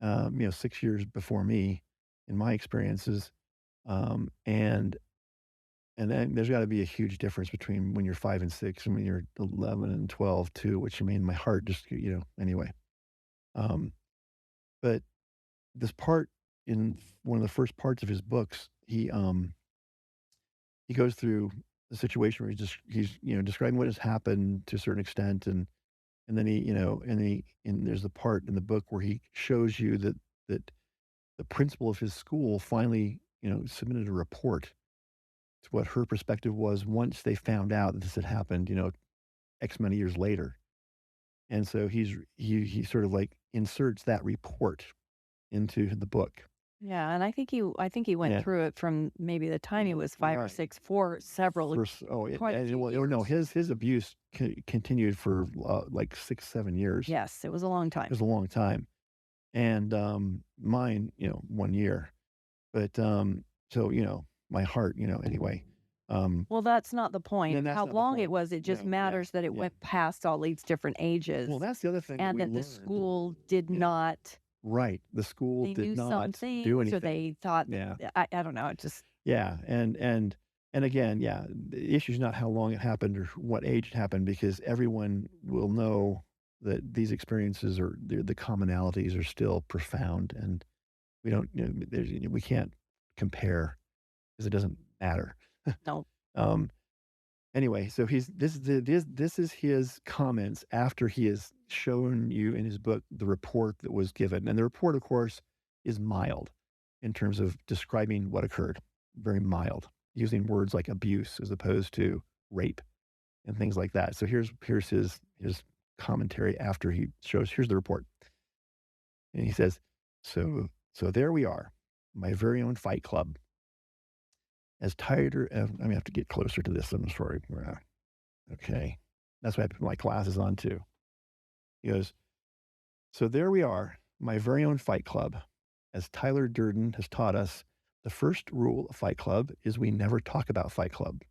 6 years before me in my experiences. Um, and And then there's gotta be a huge difference between when you're 5 and 6 and when you're 11 and 12 too, which I mean, my heart just, anyway. Um, but this part in one of the first parts of his books, he goes through the situation where he's describing what has happened to a certain extent, and then and there's the part in the book where he shows you that the principal of his school finally, submitted a report to what her perspective was once they found out that this had happened, X many years later. And so he sort of like inserts that report. into the book. Yeah, and I think he went Yeah, through it from maybe the time he was 5 or right. 6 for several First, oh, quite a few well, oh, no, years. his abuse continued for like 6, 7 years. Yes, it was a long It time. was a long time, and mine, 1 year. But so my heart, anyway. Um, Well, that's not the point then of that's how not the long it point. was, it just No, yeah, matters that it yeah. went past all these different Well, ages that's the other thing that and we that the learned. school did Yeah, not right. The school they did knew some not do things or anything. they thought Yeah. I don't know, it just Yeah, and again, yeah, the issue is not how long it happened or what age it happened because everyone will know that these experiences are the commonalities are still profound, and we don't, we can't compare because it doesn't matter. no. Um, anyway, so he's this is his comments after he has shown you in his book the report that was given, and the report, of course, is mild in terms of describing what occurred, very mild, using words like abuse as opposed to rape and things like that. So here's his commentary after he shows. Here's the report, and he says, "So there we are, my very own fight club. As tighter, I'm gonna have to get closer to this. I'm sorry. Okay. That's why I put my glasses on too." He goes, "So there we are, my very own fight club. As Tyler Durden has taught us, the first rule of Fight Club is we never talk about Fight Club."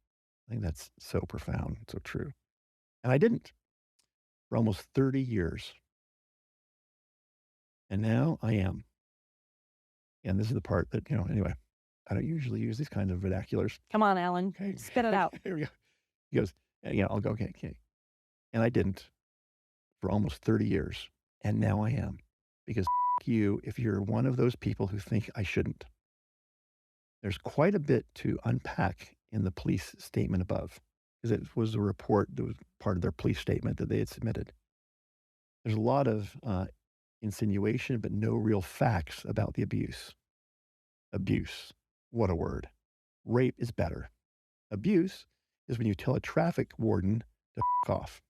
I think that's so profound, so true. And I didn't for almost 30 years. And now I am. And this is the part that, anyway, I don't usually use these kinds of vernaculars. Come on, Alan, Okay. spit it out. Okay. Here we go. He goes, yeah, I'll go. Okay. Okay. And I didn't for almost 30 years. And now I am. Because you if you're one of those people who think I shouldn't. There's quite a bit to unpack in the police statement above, because it was a report that was part of their police statement that they had submitted. There's a lot of insinuation, but no real facts about the abuse. Abuse. What a word. Rape is better. Abuse is when you tell a traffic warden to off.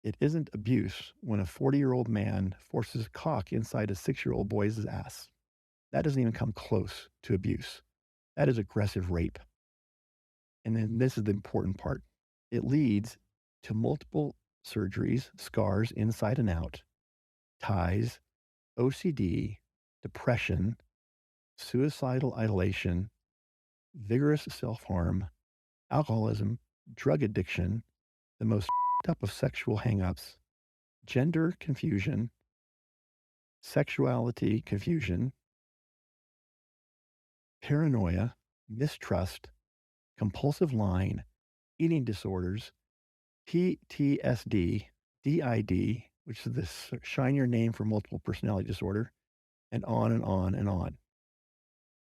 It isn't abuse when a 40-year-old man forces cock inside a 6-year-old boy's ass. That doesn't even come close to abuse. That is aggressive rape. And then this is the important part. It leads to multiple surgeries, scars inside and out, ties, OCD, depression, suicidal ideation, vigorous self harm, alcoholism, drug addiction, the most up of sexual hangups, gender confusion, sexuality confusion, paranoia, mistrust, compulsive lying, eating disorders, PTSD, DID, which is this shinier name for multiple personality disorder, and on and on and on.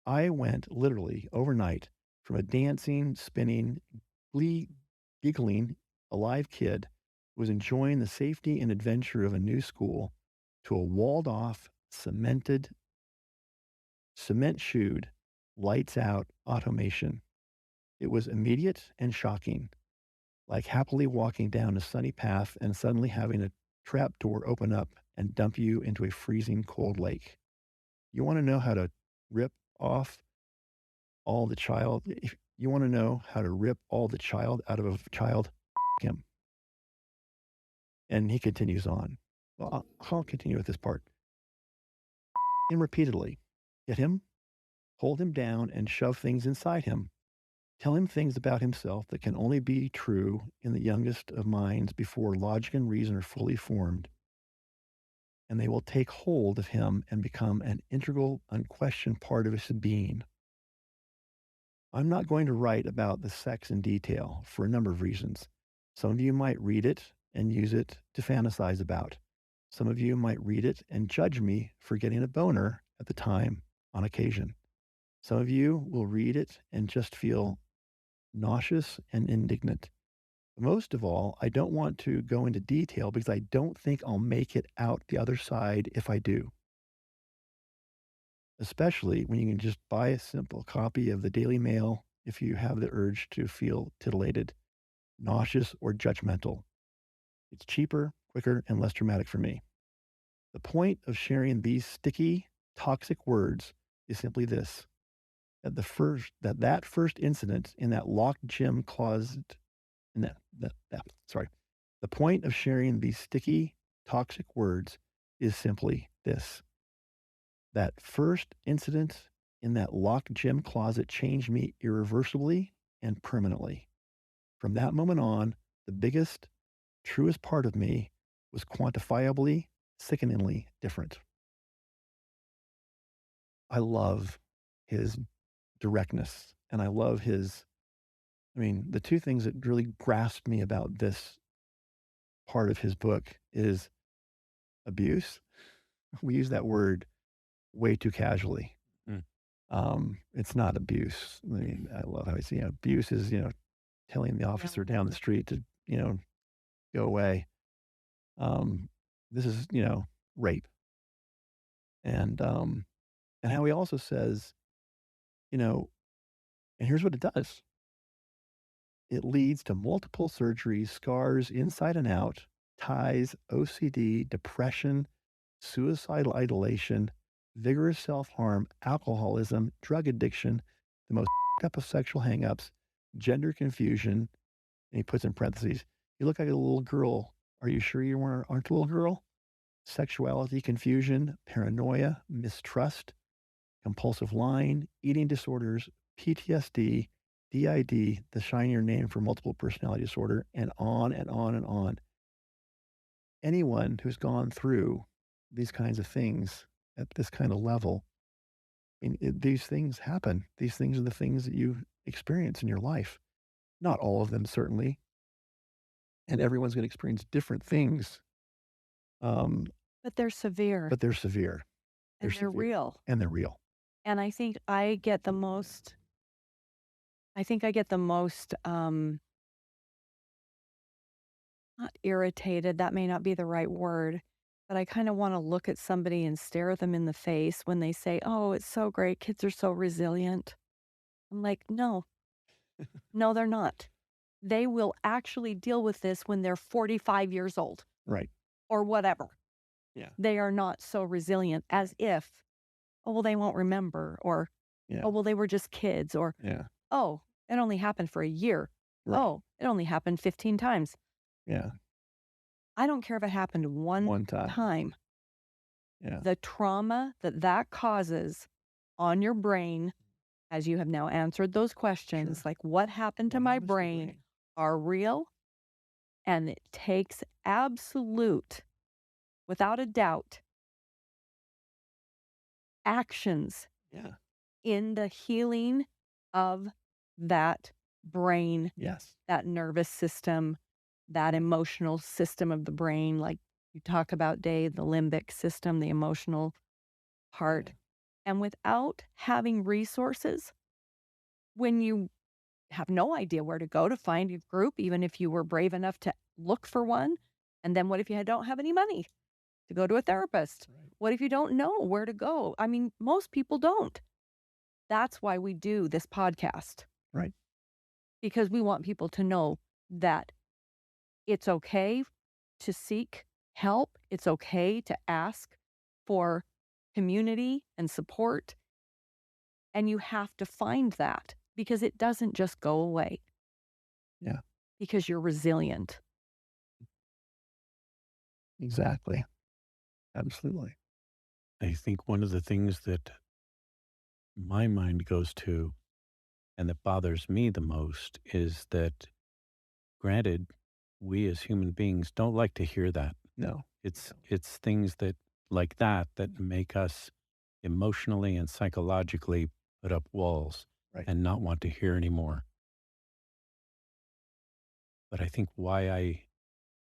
I went literally overnight from a dancing, spinning, glee, giggling, alive kid who was enjoying the safety and adventure of a new school to a walled off, cement shoed, lights out automation. It was immediate and shocking, like happily walking down a sunny path and suddenly having a trap door open up and dump you into a freezing cold lake. You want to know how to rip off all the child? If you want to know how to rip all the child out of a child, him. And he continues on. Well, I'll continue with this part. Him repeatedly. Hit him, hold him down, and shove things inside him. Tell him things about himself that can only be true in the youngest of minds before logic and reason are fully formed, and they will take hold of him and become an integral, unquestioned part of his being. I'm not going to write about the sex in detail for a number of reasons. Some of you might read it and use it to fantasize about. Some of you might read it and judge me for getting a boner at the time on occasion. Some of you will read it and just feel nauseous and indignant. Most of all, I don't want to go into detail because I don't think I'll make it out the other side if I do, especially when you can just buy a simple copy of the Daily Mail if you have the urge to feel titillated, nauseous, or judgmental. It's cheaper, quicker, and less dramatic for me. The point of sharing these sticky, toxic words is simply this: that first incident in that locked gym closet, in that sorry, the point of sharing these sticky, toxic words is simply this: that first incident in that locked gym closet changed me irreversibly and permanently. From that moment on, the biggest, truest part of me was quantifiably, sickeningly different. I love his directness and I love his, I mean, the two things that really grasped me about this part of his book is abuse. We use that word way too casually. Mm. It's not abuse. I mean, I love how he's, abuse is, telling the officer down the No. street to, go away. Um, this is, rape. And how he also says, you know, and here's what it does. It leads to multiple surgeries, scars inside and out, ties, OCD, depression, suicidal idolation, vigorous self harm, alcoholism, drug addiction, the most up of sexual hangups, gender confusion. And he puts in parentheses, you look like a little girl. Are you sure you aren't a little girl? Sexuality confusion, paranoia, mistrust, compulsive lying, eating disorders, PTSD, DID, the shinier name for multiple personality disorder, and on and on and on. Anyone who's gone through these kinds of things at this kind of level, I mean, these things happen. These things are the things that you experience in your life. Not all of them, certainly. And everyone's going to experience different things, um, But they're severe but they're severe. They're and they're severe real. and they're real. And I think I get the most, not irritated, that may not be the right word, but I kinda wanna look at somebody and stare at them in the face when they say, "Oh, it's so great, kids are so resilient." I'm like, "No, no, they're not. They will actually deal with this when they're 45 years old Right. or whatever. Yeah. They are not so resilient as Right. if, oh, well, they won't remember, or, Yeah. oh, well, they were just kids, or, Yeah. oh, it only happened for a year. Right. Oh, it only happened 15 times." Yeah. I don't care if it happened one One time. time. Yeah. The trauma that that causes on your brain, as you have now answered those questions, Sure. like what happened to What my happens to the brain, brain? are real. And it takes absolute, without a doubt, actions Yeah. in the healing of that brain, Yes. that nervous system, that emotional system of the brain. Like you talk about, Dave, the limbic system, the emotional Yeah. part. And without having resources, when you have no idea where to go to find a group, even if you were brave enough to look for one, and then what if you don't have any money to go to a therapist? Right. What if you don't know where to go? I mean, most people don't. That's why we do this podcast, Right. because we want people to know that it's okay to seek help. It's okay to ask for community and support. And you have to find that because it doesn't just go away Yeah. because you're resilient. Exactly. Absolutely. I think one of the things that my mind goes to and that bothers me the most is that, granted, we as human beings don't like to hear that. No. No. It's things that like that make us emotionally and psychologically put up walls Right. and not want to hear anymore. But I think why I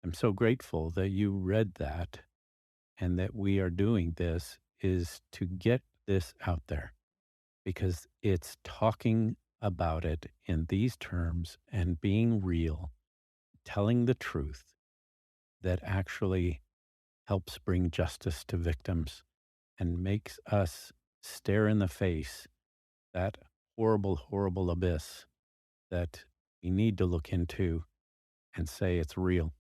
am so grateful that you read that and that we are doing this is to get this out there, because it's talking about it in these terms and being real, telling the truth, that actually helps bring justice to victims and makes us stare in the face that horrible, horrible abyss that we need to look into and say it's real.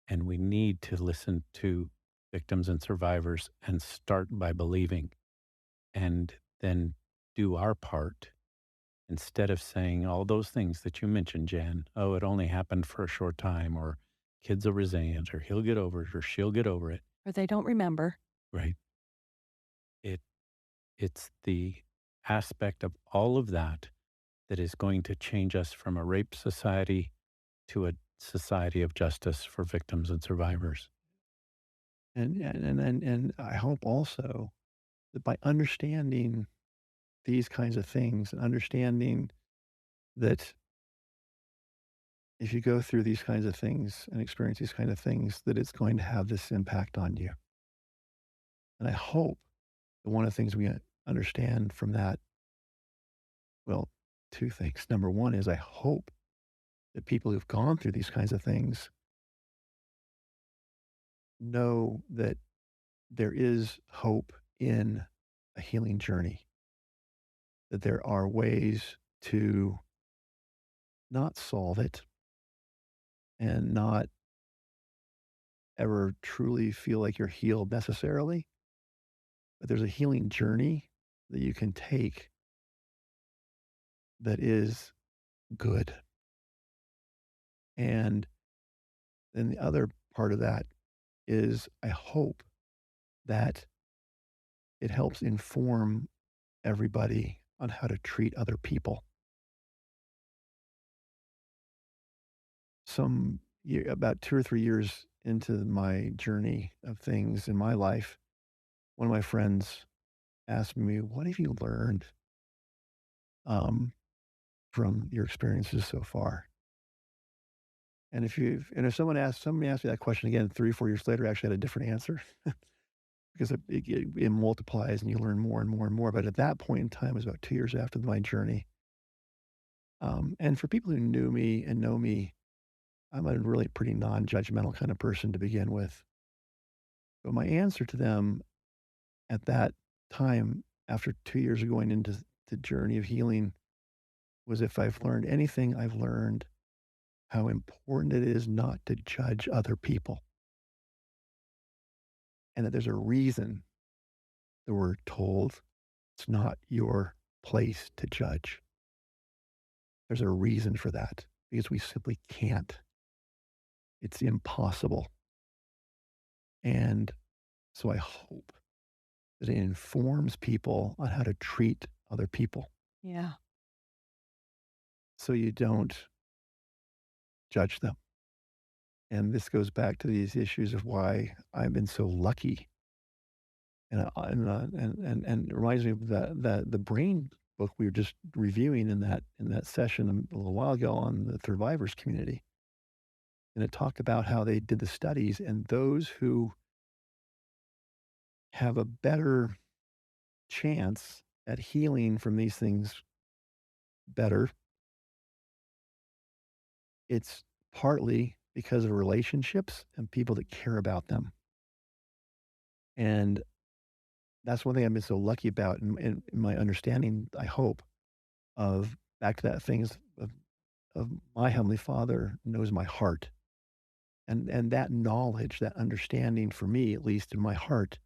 And we need to listen to victims and survivors, and start by believing, and then do our part instead of saying all those things that you mentioned, Jan. Oh, it only happened for a short time, or kids are resilient, or he'll get over it, or she'll get over it. Or they don't remember. Right. It it's the aspect of all of that that is going to change us from a rape society to a society of justice for victims and survivors. And I hope also that by understanding these kinds of things and understanding that if you go through these kinds of things and experience these kind of things, that it's going to have this impact on you. And I hope that one of the things we understand from that, well, two things. Number one is I hope that people who've gone through these kinds of things know that there is hope in a healing journey, that there are ways to not solve it and not ever truly feel like you're healed necessarily, but there's a healing journey that you can take that is good. And then the other part of that is I hope that it helps inform everybody on how to treat other people. About 2 or 3 years into my journey of things in my life, one of my friends asked me, "What have you learned um, from your experiences so far?" And if somebody asked me that question again 3 or 4 years later, I actually had a different answer because it multiplies and you learn more and more and more. But at that point in time, it was about 2 years after my journey. And for people who knew me and know me, I'm a really pretty non-judgmental kind of person to begin with. But my answer to them at that time, after 2 years of going into the journey of healing, was if I've learned anything, I've learned how important it is not to judge other people, and that there's a reason that we're told it's not your place to judge. There's a reason for that because we simply can't. It's impossible. And so I hope that it informs people on how to treat other people Yeah. so you don't judge them. And this goes back to these issues of why I've been so lucky. And it reminds me of the brain book we were just reviewing in that session a little while ago on the survivors community. And it talked about how they did the studies, and those who have a better chance at healing from these things better, it's partly because of relationships and people that care about them. And that's one thing I've been so lucky about in my understanding, I hope, of back to that thing is of my Heavenly Father knows my heart. And that knowledge, that understanding for me, at least in my heart,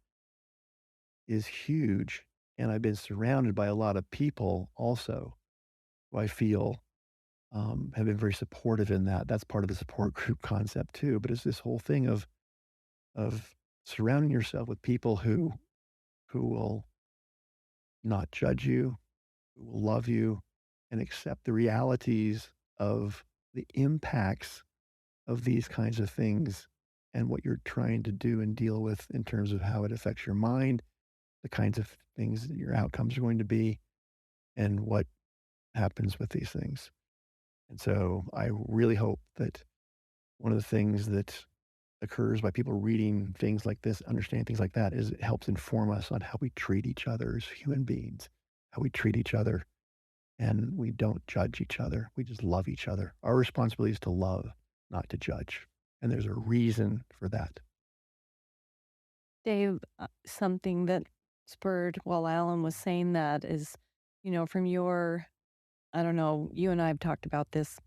is huge. And I've been surrounded by a lot of people also who I feel have been very supportive in that. That's part of the support group concept too. But it's this whole thing of surrounding yourself with people who will not judge you, who will love you, and accept the realities of the impacts of these kinds of things and what you're trying to do and deal with in terms of how it affects your mind, the kinds of things that your outcomes are going to be, and what happens with these things. And so I really hope that one of the things that occurs by people reading things like this, understanding things like that, is it helps inform us on how we treat each other as human beings, how we treat each other, and we don't judge each other. We just love each other. Our responsibility is to love, not to judge. And there's a reason for that. Dave, something that spurred while Alan was saying that is, from your, I don't know, you and I have talked about this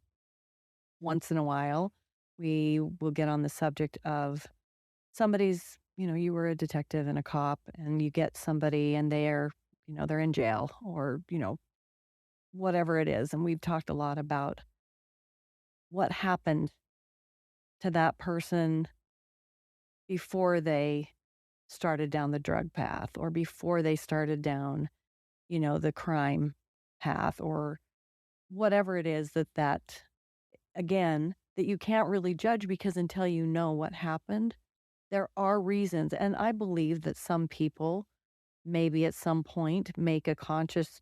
once in a while. We will get on the subject of somebody's, you were a detective and a cop and you get somebody and they're in jail or, whatever it is. And we've talked a lot about what happened to that person before they started down the drug path or before they started down, the crime path or whatever it is that again, that you can't really judge because until you know what happened, there are reasons. And I believe that some people maybe at some point make a conscious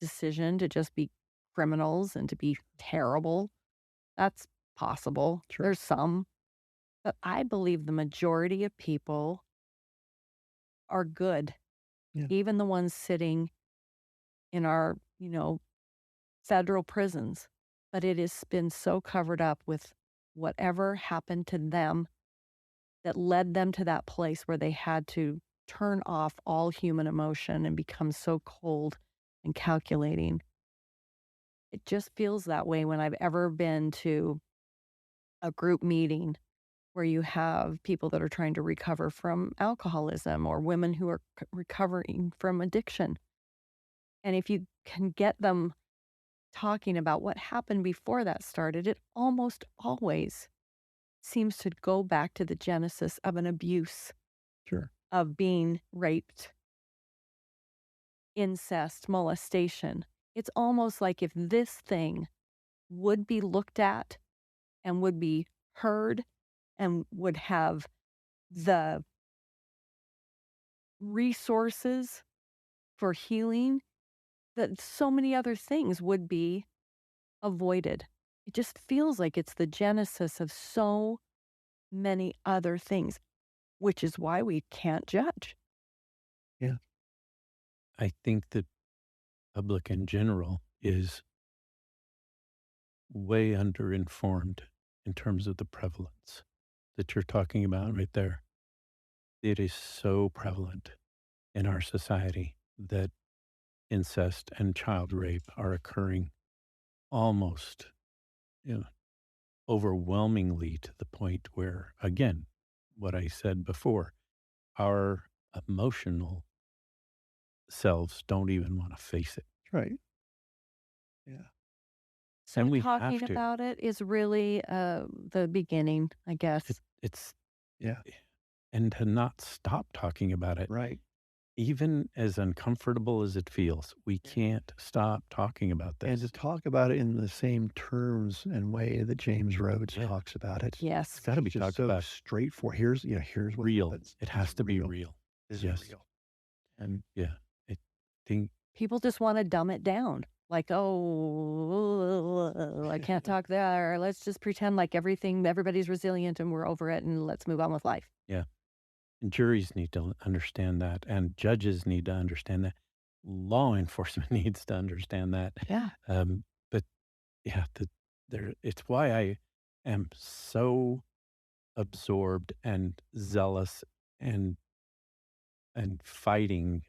decision to just be criminals and to be terrible. That's possible. Sure. There's some, but I believe the majority of people are good, Yeah. even the ones sitting in our, federal prisons. But it has been so covered up with whatever happened to them that led them to that place where they had to turn off all human emotion and become so cold and calculating. It just feels that way when I've ever been to a group meeting where you have people that are trying to recover from alcoholism or women who are recovering from addiction. And if you can get them talking about what happened before that started, it almost always seems to go back to the genesis of an abuse, Sure. of being raped, incest, molestation. It's almost like if this thing would be looked at and would be heard and would have the resources for healing, that so many other things would be avoided. It just feels like it's the genesis of so many other things, which is why we can't judge. Yeah. I think the public in general is way underinformed in terms of the prevalence that you're talking about right there. It is so prevalent in our society that incest and child rape are occurring almost, you know, overwhelmingly to the point where, again, what I said before, our emotional selves don't even want to face it. Right. Yeah. So And we talking have to. about it is really the beginning, I guess. It's Yeah. and to not stop talking about it, Right. even as uncomfortable as it feels, we Yeah. can't stop talking about And to this. talk about it in the same terms and way that James Rhodes Yeah, talks about it. it's Yes. got to be It's just talked so about straightforward. Here's what real. happens. It This has is to be real. real. This is Yes. real. And Yeah. I think People just want to dumb it down. Like, oh, I can't talk there. Let's just pretend like everybody's resilient and we're over it and let's move on with life. yeah. And juries need to understand that, and judges need to understand that. Law enforcement needs to understand that. Yeah. But yeah, it's why I am so absorbed and zealous and fighting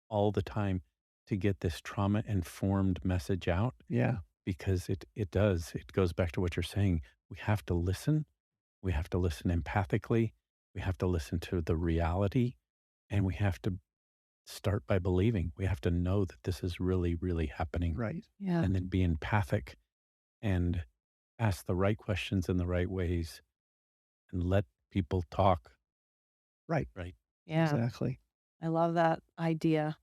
all the time to get this trauma informed message out, yeah. because it goes back to what you're saying. We have to listen. We have to listen empathically. We have to listen to the reality, and we have to start by believing. We have to know that this is really, really happening, Right. Yeah. and then be empathic and ask the right questions in the right ways and let people talk. Right. Right. Yeah. Exactly. I love that idea.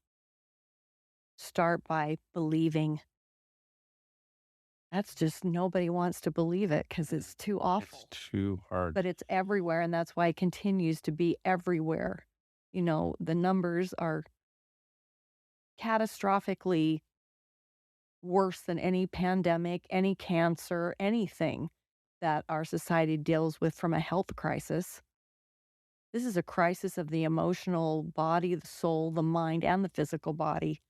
Start by believing. That's just nobody wants to believe it because it's too It's awful. too hard. But it's everywhere, and that's why it continues to be everywhere. The numbers are catastrophically worse than any pandemic, any cancer, anything that our society deals with from a health crisis. This is a crisis of the emotional body, the soul, the mind, and the physical body.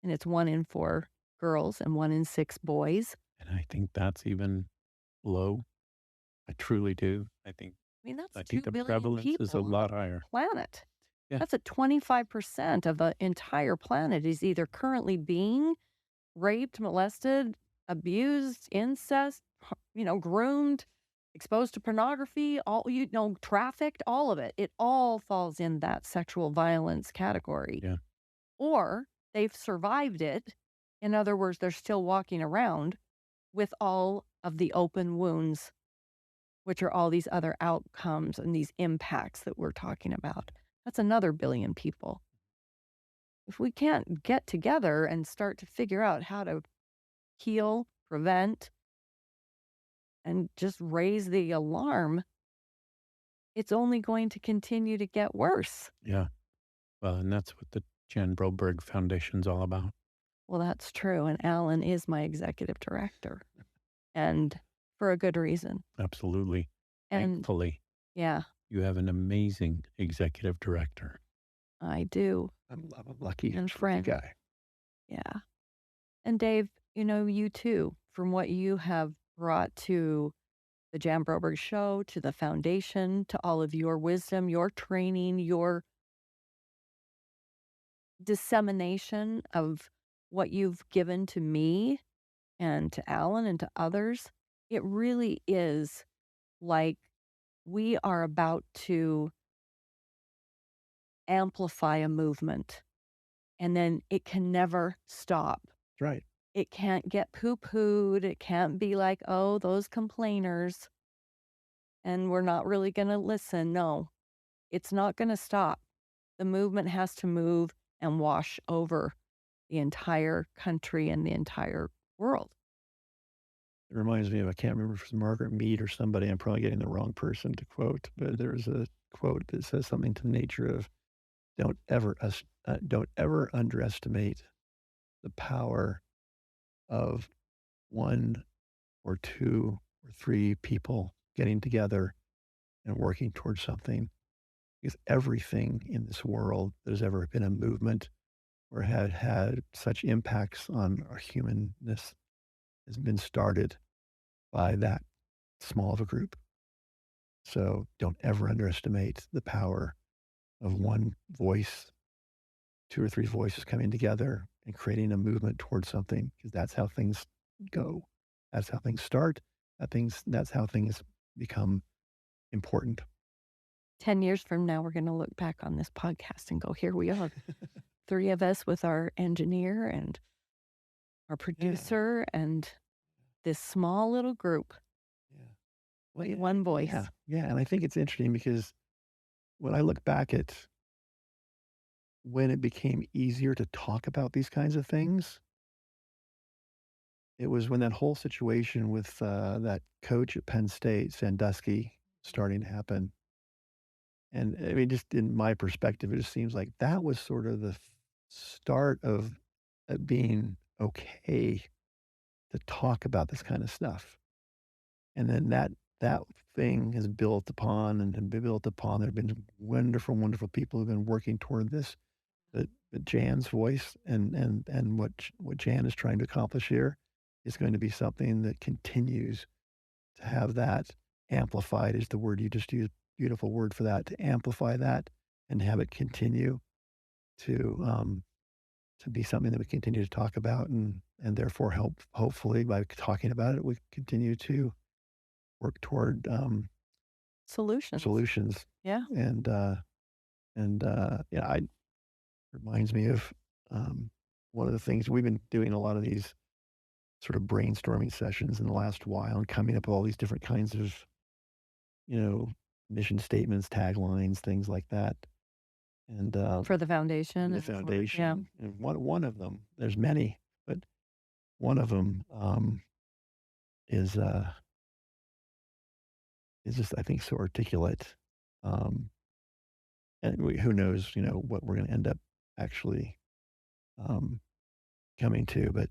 And it's 1 in 4 girls and 1 in 6 boys. And I think that's even low. I truly do. I mean, that's I think 2 the billion prevalence is a people on the lot higher. planet. Yeah. That's a 25% of the entire planet is either currently being raped, molested, abused, incest, groomed. exposed to pornography, all trafficked, all of it. It all falls in that sexual violence category. Yeah. Or they've survived it. In other words, they're still walking around with all of the open wounds, which are all these other outcomes and these impacts that we're talking about. That's another billion people. If we can't get together and start to figure out how to heal, prevent, and just raise the alarm, it's only going to continue to get worse. Yeah. Well, and that's what the Jan Broberg Foundation's all about. Well, that's true. And Alan is my executive director, and for a good reason. Absolutely. And Thankfully, yeah, you have an amazing executive director. I do. I'm a lucky, And lucky friend. guy. Yeah. And Dave, you too, from what you have brought to the Jan Broberg Show, to the foundation, to all of your wisdom, your training, your dissemination of what you've given to me and to Alan and to others, it really is like we are about to amplify a movement and then it can never stop. That's right. It can't get poo pooed. It can't be like, oh, those complainers, and we're not really going to listen. No, it's not going to stop. The movement has to move and wash over the entire country and the entire world. It reminds me of, I can't remember if it's Margaret Mead or somebody. I'm probably getting the wrong person to quote, but there's a quote that says something to the nature of, don't ever underestimate the power of one or two or three people getting together and working towards something. Because everything in this world that has ever been a movement or had such impacts on our humanness has been started by that small of a group. So don't ever underestimate the power of one voice, two or three voices coming together and creating a movement towards something, because that's how things go. That's how things start. That's how things become important. 10 years from now, we're going to look back on this podcast and go, here we are, three of us with our engineer and our producer and this small little group Yeah. with one voice. Yeah. Yeah. And I think it's interesting because when I look back at when it became easier to talk about these kinds of things, it was when that whole situation with that coach at Penn State, Sandusky, starting to happen. And I mean, just in my perspective, it just seems like that was sort of the start of it being okay to talk about this kind of stuff. And then that thing has built upon and been built upon. There have been wonderful, wonderful people who've been working toward this. But Jan's voice and what Jan is trying to accomplish here is going to be something that continues to have that amplified is the word you just used, beautiful word for that, to amplify that and have it continue to to be something that we continue to talk about and therefore hopefully by talking about it, we continue to work toward Solutions. solutions. Yeah. Yeah, I reminds me of one of the things we've been doing a lot of these sort of brainstorming sessions in the last while and coming up with all these different kinds of, you know, mission statements, taglines, things like that. And For the foundation. the And yeah. foundation, and one of them, there's many, but one of them is uh, is just I think so articulate. Um, and who knows, what we're going to end up actually um, coming to, but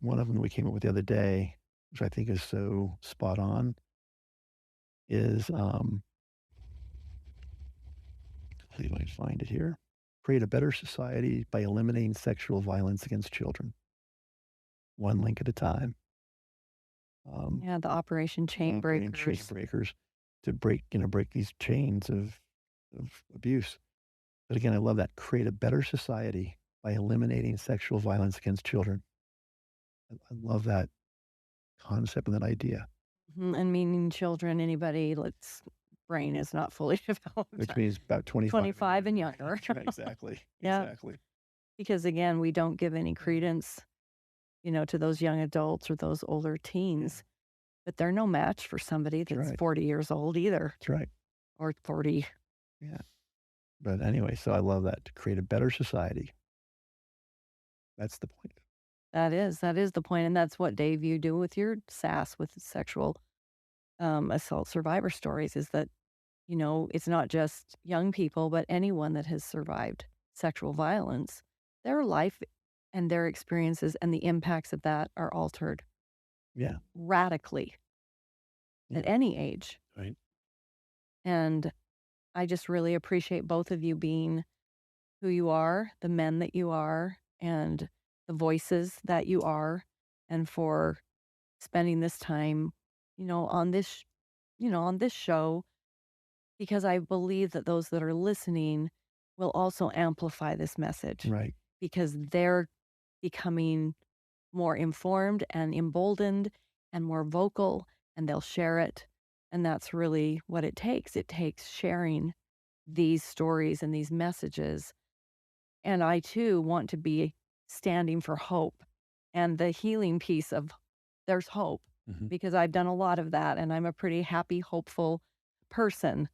one of them we came up with the other day, which I think is so spot on, is let's see if I can find it here. Create a better society by eliminating sexual violence against children, one link at a time. Yeah, the Operation Chain Operating chain Breakers. breakers to break these chains of abuse. But again, I love that. Create a better society by eliminating sexual violence against children. I love that concept and that idea. And meaning children, anybody that's brain is not fully developed, which means about 25 and 25 and younger. younger. That's right, exactly, Yeah, exactly. because again, we don't give any credence, to those young adults or those older Yeah, teens, but they're no match for somebody that's that's right, 40 years old either, that's right. or 30. Yeah, but anyway, so I love that, to create a better society. That's the point. That is the point, and that's what, Dave, you do with your S.A.S., with sexual, assault survivor stories, is that, it's not just young people, but anyone that has survived sexual violence, their life and their experiences and the impacts of that are altered Yeah, radically at yeah, any age, Right. and I just really appreciate both of you being who you are, the men that you are, and the voices that you are, and for spending this time, on this show, because I believe that those that are listening will also amplify this message right. because they're becoming more informed and emboldened and more vocal, and they'll share it. And that's really what it takes. It takes sharing these stories and these messages. And I too want to be standing for hope and the healing piece of there's hope Mhm. because I've done a lot of that and I'm a pretty happy, hopeful person.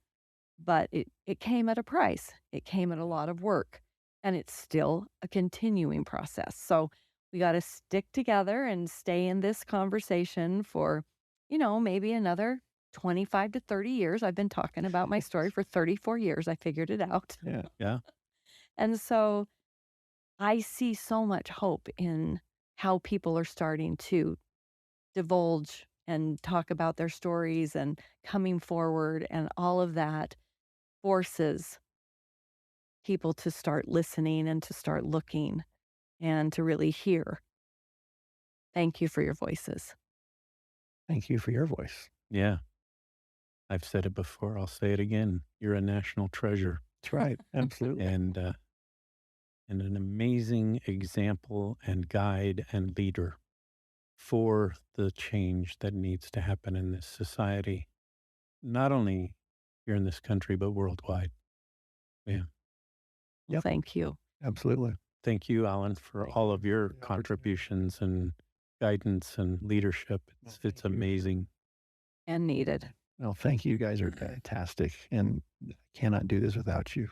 But it came at a price. It came at a lot of work, and it's still a continuing process. So we got to stick together and stay in this conversation for, maybe another 25 to 30 years. I've been talking about my story for 34 years. I figured it out. Yeah, Yeah. And so I see so much hope in how people are starting to divulge and talk about their stories and coming forward, and all of that forces people to start listening and to start looking and to really hear. Thank you for your voices. thank you for your voice. Yeah. I've said it before. I'll say it again. You're a national treasure That's right, absolutely. and and an amazing example and guide and leader for the change that needs to happen in this society, not only here in this country, but worldwide. Yeah. Well, Yep, thank you absolutely. Thank you, Alan, for Thank all you of your for the opportunity. contributions and guidance and leadership. Well, It's thank you. amazing. and needed. Well, thank you, you guys are fantastic, and I cannot do this without you.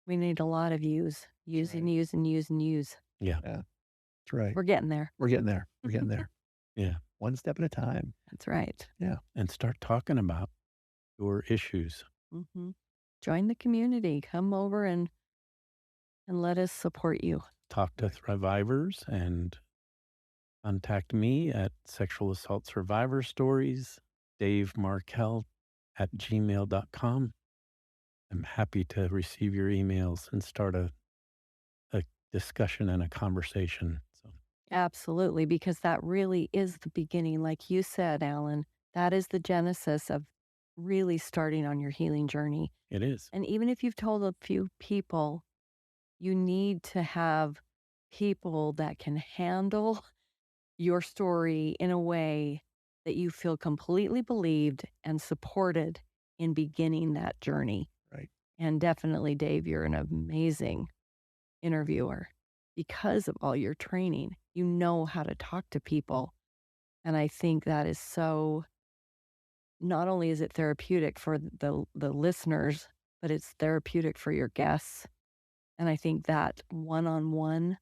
We need a lot of use. That's Use right. and use and use and use. Yeah. Yeah, that's right. We're getting there. We're getting there. We're getting there. Yeah. One step at a time. That's right. Yeah. And start talking about your issues. Join the community. Come over and let us support you. Talk to Right. Thrivivors and contact me at Sexual Assault Survivor Stories, Dave Markel at gmail.com. I'm happy to receive your emails and start a discussion and a conversation. So Absolutely, because that really is the beginning. Like you said, Alan, that is the genesis of really starting on your healing journey. it is. And even if you've told a few people, you need to have people that can handle your story in a way that you feel completely believed and supported in beginning that journey. Right. And definitely, Dave, you're an amazing interviewer because of all your training. You know how to talk to people. And I think that is so, not only is it therapeutic for the listeners, but it's therapeutic for your guests. And I think that one-on-one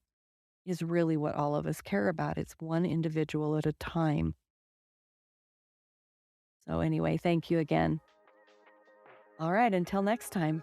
is really what all of us care about. It's one individual at a time. So anyway, thank you again. All right, until next time.